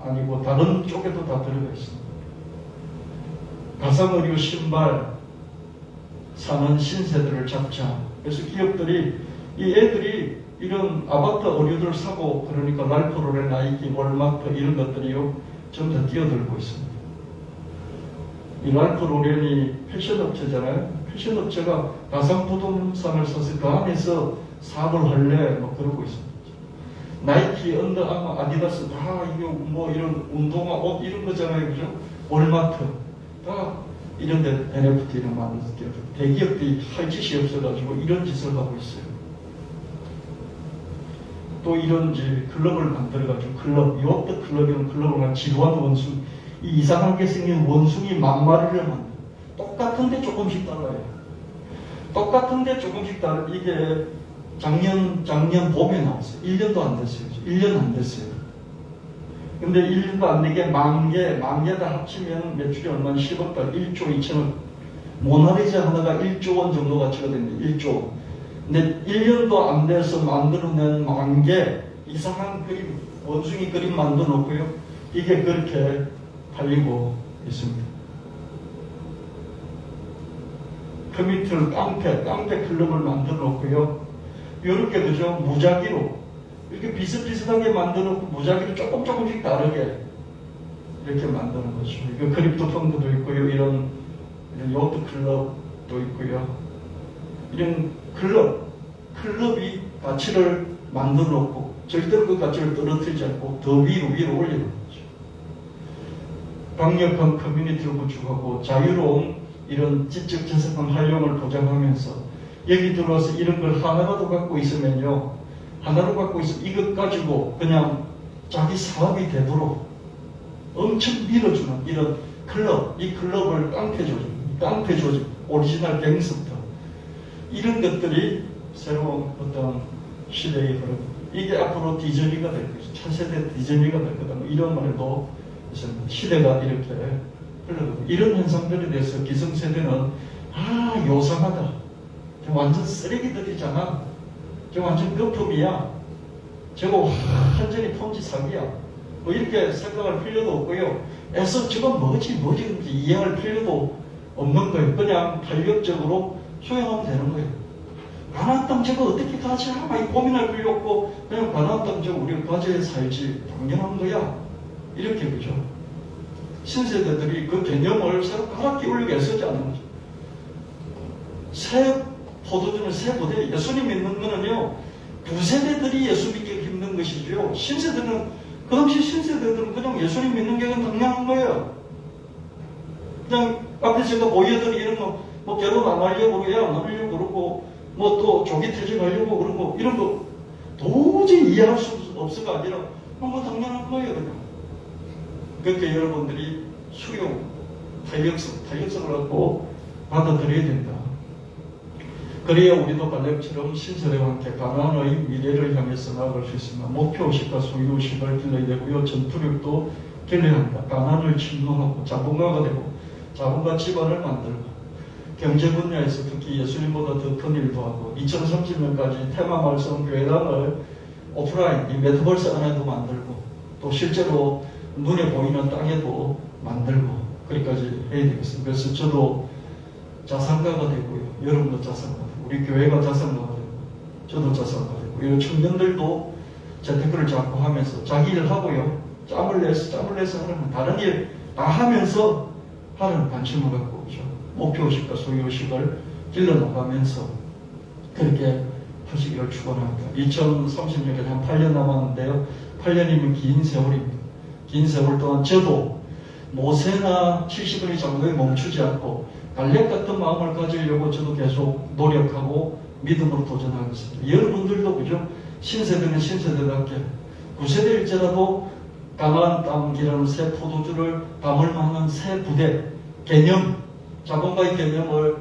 아니고 다른 쪽에도 다 들어가 있습니다. 가상 의류 신발 사는 신세대를 잡자. 그래서 기업들이 이 애들이 이런 아바타 의류들을 사고 그러니까 랄프 로렌, 나이키, 월마트 이런 것들이요 전부 다 뛰어들고 있습니다. 이 랄프 로렌이 패션 업체잖아요. 패션 업체가 가상 부동산을 사서 그 안에서 사업을 할래 뭐 그러고 있습니다. 나이키, 언더아머, 아디다스 다 이게 뭐 이런 운동화, 옷 이런 거잖아요, 그죠? 월마트 다 이런 데 NFT를 만들어서 대기업들이 할 짓이 없어가지고 이런 짓을 하고 있어요. 또 이런지 클럽을 만들어가지고 클럽, 요트 클럽이라는 클럽을 지루한 원숭이, 이 이상하게 생긴 원숭이 만마리를 만들어. 똑같은데 조금씩 달라요. 똑같은데 조금씩 달라. 이게 작년 봄에 나왔어요. 1년도 안 됐어요. 1년 안 됐어요. 근데 1년도 안 되게 만 개 다 합치면 매출이 얼마나 10억 달, 1조 2천억. 모나리자 하나가 1조 원 정도 가치가 됩니다. 1조 원. 근데 1년도 안 돼서 만들어낸 10,000개 이상한 그림, 원숭이 그림 만들어 놓고요. 이게 그렇게 팔리고 있습니다. 커뮤니티를 깡패 클럽을 만들어 놓고요. 이렇게 그죠? 무작위로 이렇게 비슷비슷하게 만들어 놓고 무작위로 조금씩 다르게 이렇게 만드는 거죠. 이거 크립토 펀드도 있고요. 이런 요트 클럽도 있고요. 이런 클럽이 가치를 만들어 놓고 절대로 그 가치를 떨어뜨리지 않고 더 위로 올리는 거죠. 강력한 커뮤니티를 구축하고 자유로운 이런 지적 재산권 활용을 보장하면서 여기 들어와서 이런 걸 하나라도 갖고 있으면요. 하나로 갖고 있으면 이것 가지고 그냥 자기 사업이 되도록 엄청 밀어주는 이런 클럽, 이 클럽을 깡패 조직, 오리지널 갱스터 이런 것들이 새로운 어떤 시대의 흐름. 이게 앞으로 디즈니가 될 것이죠. 차세대 디즈니가 될 거다. 뭐 이런 말도 있습니다. 시대가 이렇게 흘러가고 이런 현상들에 대해서 기성세대는 요상하다. 저 완전 쓰레기들이잖아. 저 완전 거품이야. 저거 완전히 폰지 사기야. 뭐 이렇게 생각할 필요도 없고요. 애써 저건 뭐지 이해할 필요도 없는 거예요. 그냥 탄력적으로 수용하면 되는 거예요. 가나안 땅 저거 어떻게 가져야 많이 고민할 필요 없고 그냥 가나안 땅 저거 우리가 가져야 살지 당연한 거야. 이렇게 그죠. 신세대들이 그 개념을 새로 갈아 끼우려고 애쓰지 않는 거죠. 새 포도주는 새 포도에 예수님 믿는 거는요. 부세대들이 예수 믿기 힘든 것이죠. 신세대는 그 당시 신세대들은 그냥 예수님 믿는 게 당연한 거예요. 그냥 앞에 제가 모여들 이런 거 뭐 결혼 안 하려고 그래야 안 하려고 그러고 뭐 또 조기 퇴직하려고 그러고 이런 거 도저히 이해할 수 없어가 아니라 뭐 당연한 거예요. 그냥. 그렇게 여러분들이 수용, 탄력성을 갖고 받아들여야 된다. 그래야 우리도 갈렙처럼 신세대와 함께 가나안의 미래를 향해서 나아갈 수 있습니다. 목표의식과 소유의식을 길러야 되고요. 전투력도 길러야 합니다. 가나안을 침노하고 자본가가 되고 자본가 집안을 만들고 경제 분야에서 특히 예수님보다 더 큰 일도 하고 2030년까지 테마말씀 교회당을 오프라인 이 메타버스 안에도 만들고 또 실제로 눈에 보이는 땅에도 만들고 그렇게까지 해야 되겠습니다. 그래서 저도 자산가가 되고요. 여러분도 자산가 되고 우리 교회가 자산가가 되고 저도 자산가가 되고 이런 청년들도 재테크를 자꾸 하면서 자기 일을 하고요. 짬을 내서 하는 다른 일 다 하면서 하는 관심을 갖고 그렇죠. 목표의식과 소유의식을 길러나가면서 그렇게 하시기를 축원합니다. 2030년까지 한 8년 남았는데요. 8년이면 긴 세월입니다. 긴 세월 동안 저도 모세나 70원이 장로에 멈추지 않고 갈렙 같은 마음을 가지려고 저도 계속 노력하고 믿음으로 도전하겠습니다. 여러분들도 그죠? 신세대는 신세대답게 9세대일지라도 가나안 땅이라는 새 포도주를 담을 만한 새 부대 개념, 자본가의 개념을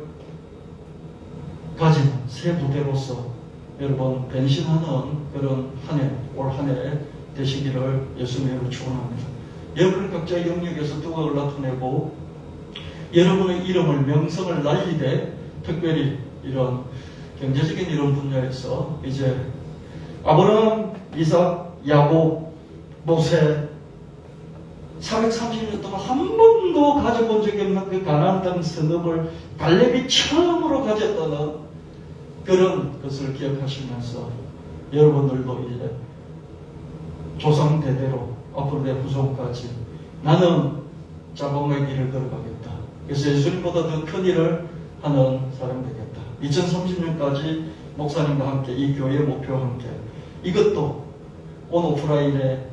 가진 새 부대로서 여러분 변신하는 그런 올 한 해 되시기를 예수님으로 축원합니다. 여러분 각자의 영역에서 두각을 나타내고 여러분의 이름을 명성을 날리되 특별히 이런 경제적인 이런 분야에서 이제 아브라함, 이삭, 야곱, 모세 430년 동안 한 번도 가져본 적이 없는 그 가나안 땅 선업을 갈렙이 처음으로 가졌다는 그런 것을 기억하시면서 여러분들도 이제 조상 대대로 앞으로 내 후손까지 나는 자본가의 길을 걸어가겠다. 그래서 예수님보다 더 큰 일을 하는 사람이 되겠다. 2030년까지 목사님과 함께 이 교회의 목표와 함께 이것도 온 오프라인에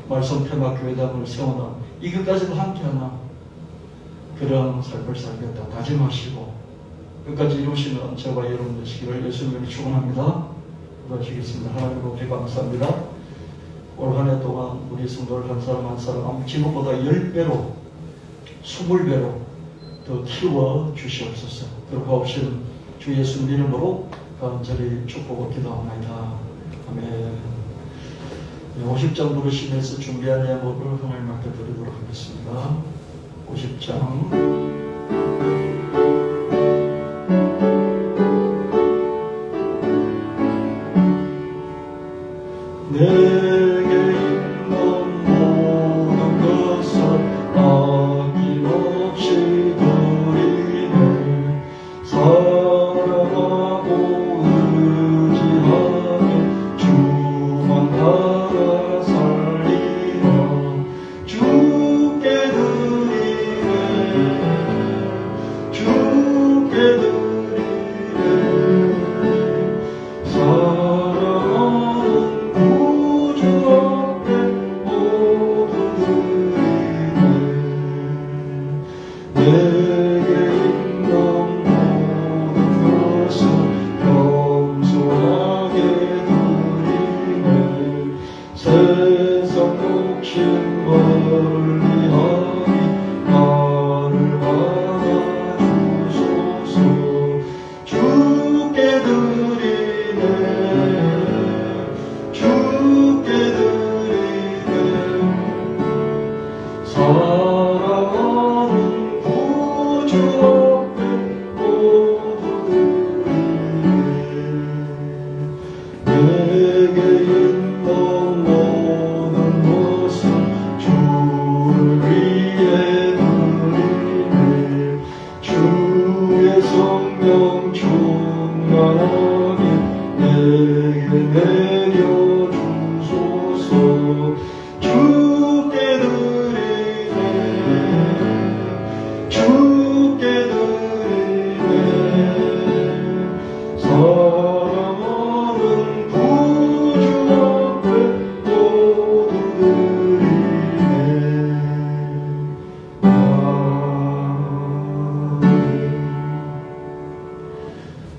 말씀 테마 교회당을 세우는 이것까지도 함께하는 그런 삶을 살겠다 다짐하시고 끝까지 이루시는 저와 여러분 되시기를 예수님을 축원합니다. 기도하시겠습니다. 하나님 아버지 감사합니다. 올 한 해 동안 우리 성도를 한 사람 한 사람 지금보다 10배로 20배로 더 키워 주시옵소서. 그러하옵신 주 예수님 이름으로 간절히 축복을 기도합니다. 아멘. 50장 부르시면서 준비한 예물을 하나님 앞에 드리도록 하겠습니다. 50장 내게 있는 모든 것을 아낌없이 드리네. 사랑하고 의지하며 주만 따라 살리며 주께 드리네. 주께 드리네. 사랑하는 구주 앞에 모두 드리네. 내게 있는 모든 것을 겸손하게 드리네. 세상 욕심 멀리하니 나를 받아주소서. 주께 드리네. 주께 드리네. 사랑하는 구주 앞에 모두 드리네. 내게 있는 모든 것을 주를 위해 드리네. 주의 성령 충만하게 내게 내려주소서. 주께 드리네. 주께 드리네. 사랑하는 구주 앞에 모두 드리네.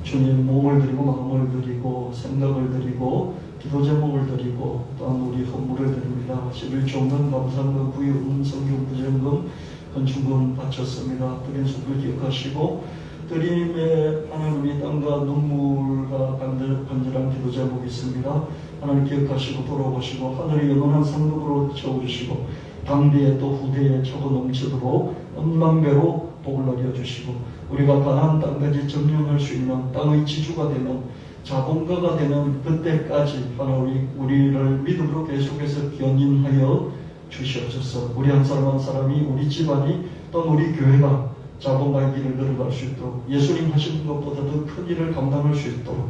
주님 몸을 드리고 마음을 드리고 생각을 드리고 기도 제목을 드리고 또한 우리 헌물을 드립니다. 11조는 감사함과 구유금 성경 부정금 건축금 바쳤습니다. 드린 수를 기억하시고 드림의 하나님이 땅과 눈물과 간절한 기도 제목이 있습니다. 하나님 기억하시고 돌아보시고 하늘의 영원한 상급으로 채워주시고 당대에 또 후대에 적어 넘치도록 엄만배로 복을 내려주시고 우리가 가나안 땅까지 점령할 수 있는 땅의 지주가 되는 자본가가 되는 그때까지 하나 우리를 믿음으로 계속해서 견인하여 주시옵소서. 우리 한 사람 한 사람이, 우리 집안이, 또는 우리 교회가 자본가의 길을 걸어갈 수 있도록, 예수님 하신 것보다 더 큰 일을 감당할 수 있도록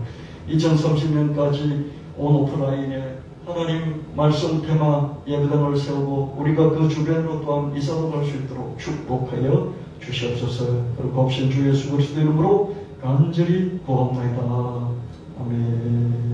2030년까지 온 오프라인에 하나님 말씀 테마 예배당을 세우고 우리가 그 주변으로 또한 이사도 갈 수 있도록 축복하여 주시옵소서. 그리고 없인 주 예수 그리스도 이름으로 간절히 구하옵나이다. 아멘.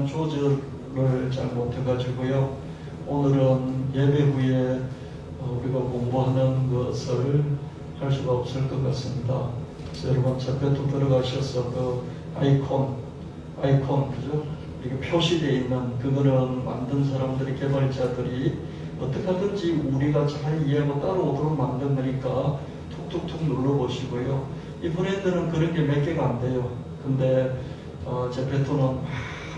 조절을 잘 못해가지고요. 오늘은 예배 후에 우리가 공부하는 것을 할 수가 없을 것 같습니다. 그래서 여러분 저편도 들어가셔서 그 아이콘 그죠? 이게 표시되어 있는 그거는 만든 사람들이, 개발자들이 어떻게 하든지 우리가 잘 이해하고 따라오도록 만든 거니까 툭툭툭 눌러보시고요. 이 브랜드는 그런 게 몇 개가 안 돼요. 근데 제페토는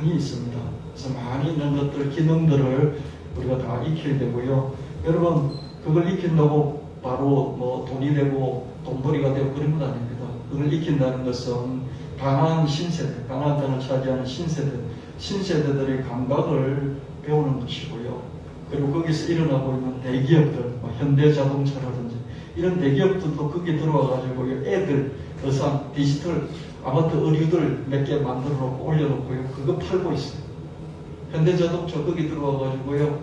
많이 있습니다. 그래서 많이 있는 것들, 기능들을 우리가 다 익혀야 되고요. 여러분, 그걸 익힌다고 바로 뭐 돈이 되고 돈벌이가 되고 그런 건 아닙니다. 그걸 익힌다는 것은 가난한 신세대, 가난한 땅을 차지하는 신세대들의 감각을 배우는 것이고요. 그리고 거기서 일어나고 있는 대기업들, 뭐 현대자동차라든지 이런 대기업들도 거기 들어와가지고 애들 의상, 디지털 아파트 의류들 몇 개 만들어 놓고 올려놓고요. 그거 팔고 있어요. 현대자동차 거기 들어와가지고요.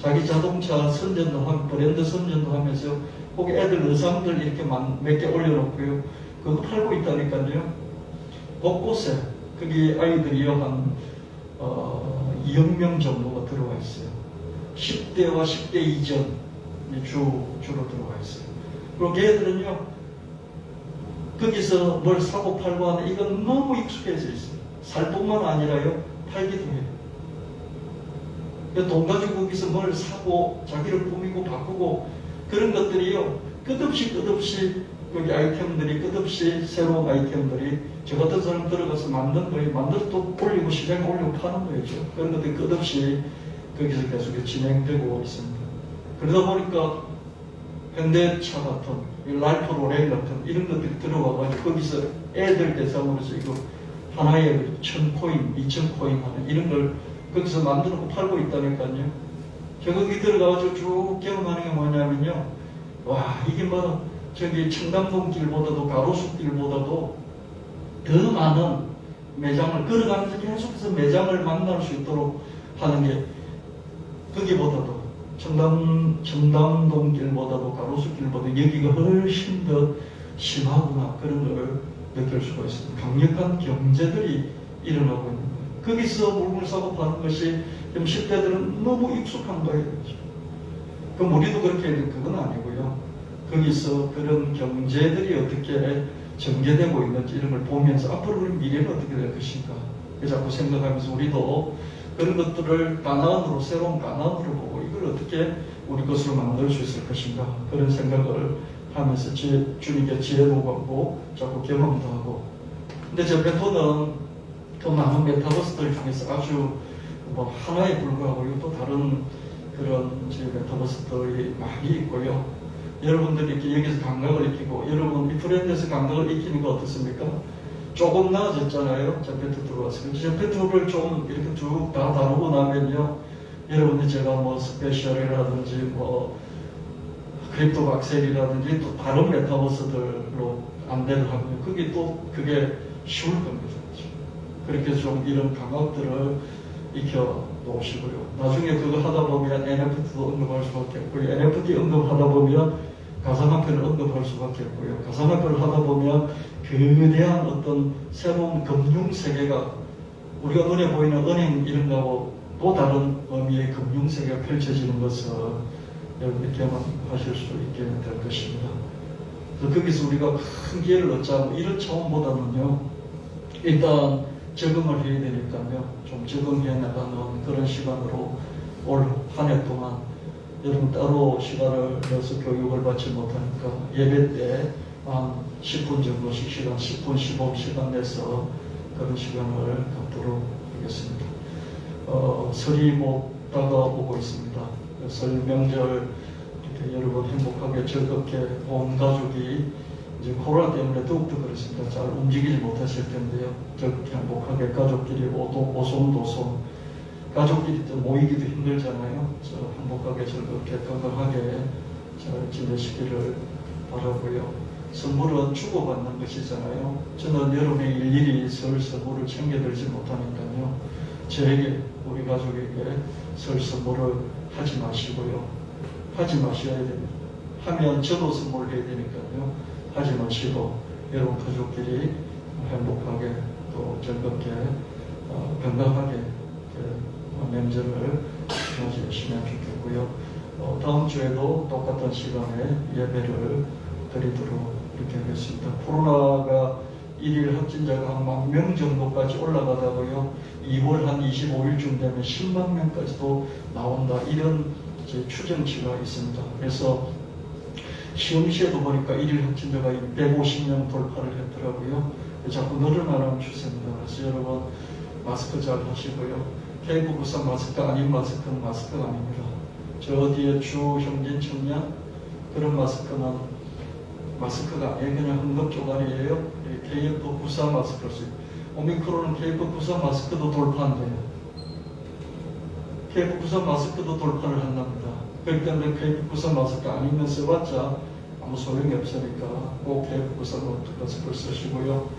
자기 자동차 선전도 하고 브랜드 선전도 하면서 거기 애들 의상들 이렇게 몇 개 올려놓고요. 그거 팔고 있다니까요. 곳곳에 거기 아이들이요 한 2억 명 정도가 들어와 있어요. 10대와 10대 이전 주로 들어와 있어요. 그리고 걔들은요 거기서 뭘 사고 팔고 하는 이건 너무 익숙해져 있어요. 살 뿐만 아니라요 팔기도 해요. 돈 가지고 거기서 뭘 사고 자기를 꾸미고 바꾸고 그런 것들이요 끝없이 여기 아이템들이 끝없이 새로운 아이템들이 저 같은 사람 들어가서 만든 거예요. 만들어 또 올리고 시장에 올리고 파는 거죠. 그런 것들이 끝없이 거기서 계속 진행되고 있습니다. 그러다 보니까 현대차 같은 랄프 로렐 같은 이런 것들이 들어와가지고 거기서 애들 대상으로서 이거 하나에 1,000코인, 2,000코인 하는 이런 걸 거기서 만들고 팔고 있다니까요. 제가 거기 들어가가지고 쭉 경험하는 게 뭐냐면요. 와, 이게 뭐 저기 청담동 길보다도 가로수 길보다도 더 많은 매장을 걸어가면서 계속해서 매장을 만날 수 있도록 하는 게 거기보다도 청담동 길보다도 가로수 길보다 여기가 훨씬 더 심하구나 그런 걸 느낄 수가 있습니다. 강력한 경제들이 일어나고 있는 거예요. 거기서 물건을 사고 파는 것이 좀 10대들은 너무 익숙한 거예요. 그럼 우리도 그렇게 해야 될 그건 아니고요. 거기서 그런 경제들이 어떻게 전개되고 있는지 이런 걸 보면서 앞으로 우리 미래는 어떻게 될 것인가 자꾸 생각하면서 우리도 그런 것들을 가나안으로 새로운 가나안으로 보고 이걸 어떻게 우리 것으로 만들 수 있을 것인가 그런 생각을 하면서 주님께 지혜도 받고 자꾸 경험도 하고 근데 저 베토는 그 많은 메타버스들 중에서 아주 뭐 하나에 불과하고 또 다른 그런 메타버스들이 많이 있고요. 여러분들이 이렇게 여기서 감각을 익히고 여러분 이 브랜드에서 감각을 익히는 거 어떻습니까? 조금 나아졌잖아요. 제페토 들어와서. 제페토를 좀 이렇게 쭉 다 다루고 나면요. 여러분들 제가 뭐 스페셜이라든지 뭐 크립토 박셀이라든지 또 다른 메타버스들로 안내를 하면 그게 또 그게 쉬울 겁니다. 그렇게 좀 이런 감각들을 익혀 놓으시고요. 나중에 그거 하다 보면 NFT도 언급할 수밖에 없고요. NFT 언급하다 보면 가상화폐를 언급할 수밖에 없고요. 가상화폐를 하다 보면 거대한 어떤 새로운 금융세계가 우리가 눈에 보이는 은행 이런 거하고 또 다른 의미의 금융세계가 펼쳐지는 것을 여러분이 경험하실 수 있게 될 것입니다. 그래서 거기서 우리가 큰 기회를 얻자고 이런 차원보다는요. 일단 적응을 해야 되니까요. 좀 적응해 나가는 그런 시간으로 올 한 해 동안 여러분 따로 시간을 내서 교육을 받지 못하니까 예배 때 한 10분 정도씩 시간, 10분, 15시간 내서 그런 시간을 갖도록 하겠습니다. 설이 못 다가오고 있습니다. 설 명절 이렇게 여러분 행복하게 즐겁게 온 가족이 이제 코로나 때문에 더욱더 그렇습니다. 잘 움직이지 못하실 텐데요. 저렇게 행복하게 가족끼리 오손도손 가족끼리 또 모이기도 힘들잖아요. 행복하게 즐겁게 건강하게 잘 지내시기를 바라고요. 선물은 주고받는 것이잖아요. 저는 여러분의 일일이 설 선물을 챙겨드리지 못하니까요. 저에게, 우리 가족에게 설 선물을 하지 마시고요. 하지 마셔야 됩니다. 하면 저도 선물을 해야 되니까요. 하지 마시고 여러분 가족끼리 행복하게 또 즐겁게 건강하게 명절을 맞이하시면 좋겠고요. 다음 주에도 똑같은 시간에 예배를 드리도록 이렇게 하겠습니다. 코로나가 일일 확진자가 한 10,000명 정도까지 올라가다고요. 2월 한 25일쯤 되면 10만 명까지도 나온다. 이런 추정치가 있습니다. 그래서 시험시에도 보니까 일일 확진자가 150명 돌파를 했더라고요. 자꾸 늘어나는 추세입니다. 그래서 여러분 마스크 잘 하시고요. KF94 마스크 아닌 마스크는 마스크가 아닙니다. 저 어디에 주형진 청년 그런 마스크는 마스크가 아니에요. 그냥 흥금 조각이에요. KF94 마스크를 쓰고 오미크론은 KF94 마스크도 돌파한대요. KF94 마스크도 돌파를 한답니다. 그렇기 때문에 KF94 마스크 아니면 써봤자 아무 소용이 없으니까 꼭 KF94 마스크를 쓰시고요.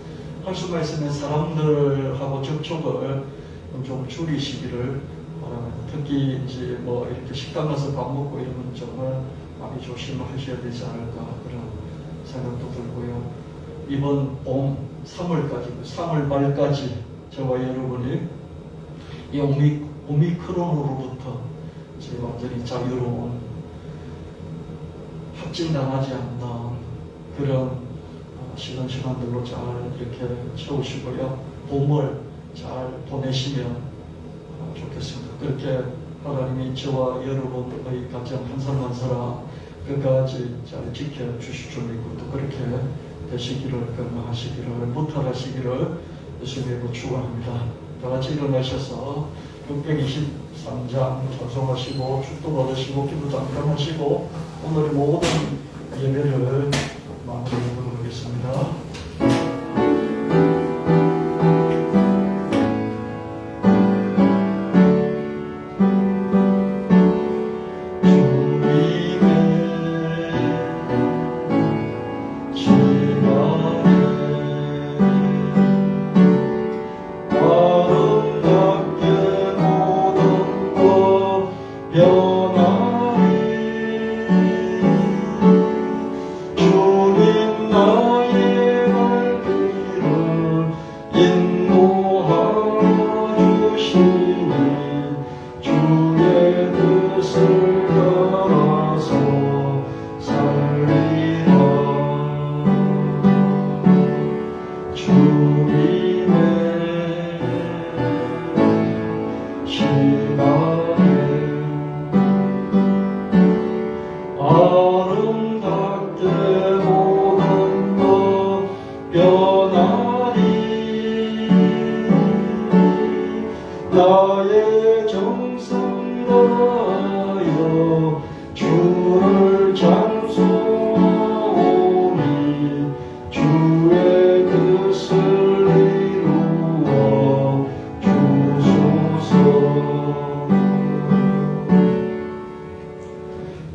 할 수가 있으면 사람들하고 접촉을 좀 줄이시기를 바랍니다. 특히 이제 뭐 이렇게 식당 가서 밥 먹고 이러면 정말 많이 조심하셔야 되지 않을까 그런 생각도 들고요. 이번 봄 3월까지, 3월 말까지 저와 여러분이 이 오미크론으로부터 이제 완전히 자유로운 확진당하지 않는 그런 시간들로 잘 이렇게 채우시고요. 봄을 잘 보내시면 좋겠습니다. 그렇게 하나님이 저와 여러분의 가정 한 사람 한 사람 끝까지 잘 지켜주실 줄 믿고 또 그렇게 되시기를 건강하시기를 무탈하시기를 예수님으로 축원합니다. 다 같이 일어나셔서 623장 찬송하시고 축도 받으시고 기도 잠깐 하시고 오늘의 모든 예배를 마무리하도록 하겠습니다. 나의 정성 다하여 주를 찬송하오니 주의 뜻을 이루어 주소서.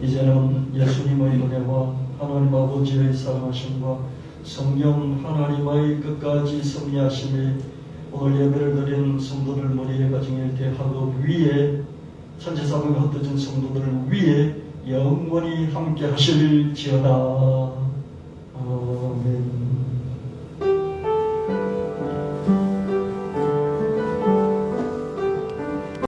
이제는 예수님의 은혜와 하나님 아버지의 사랑하심과 성령 하나님의 끝까지 섭리하심이 오늘 예배를 드린 성도들 머리에 가정일 때 학업 위에 천지사방에 흩어진 성도들 위에 영원히 함께 하실지어다.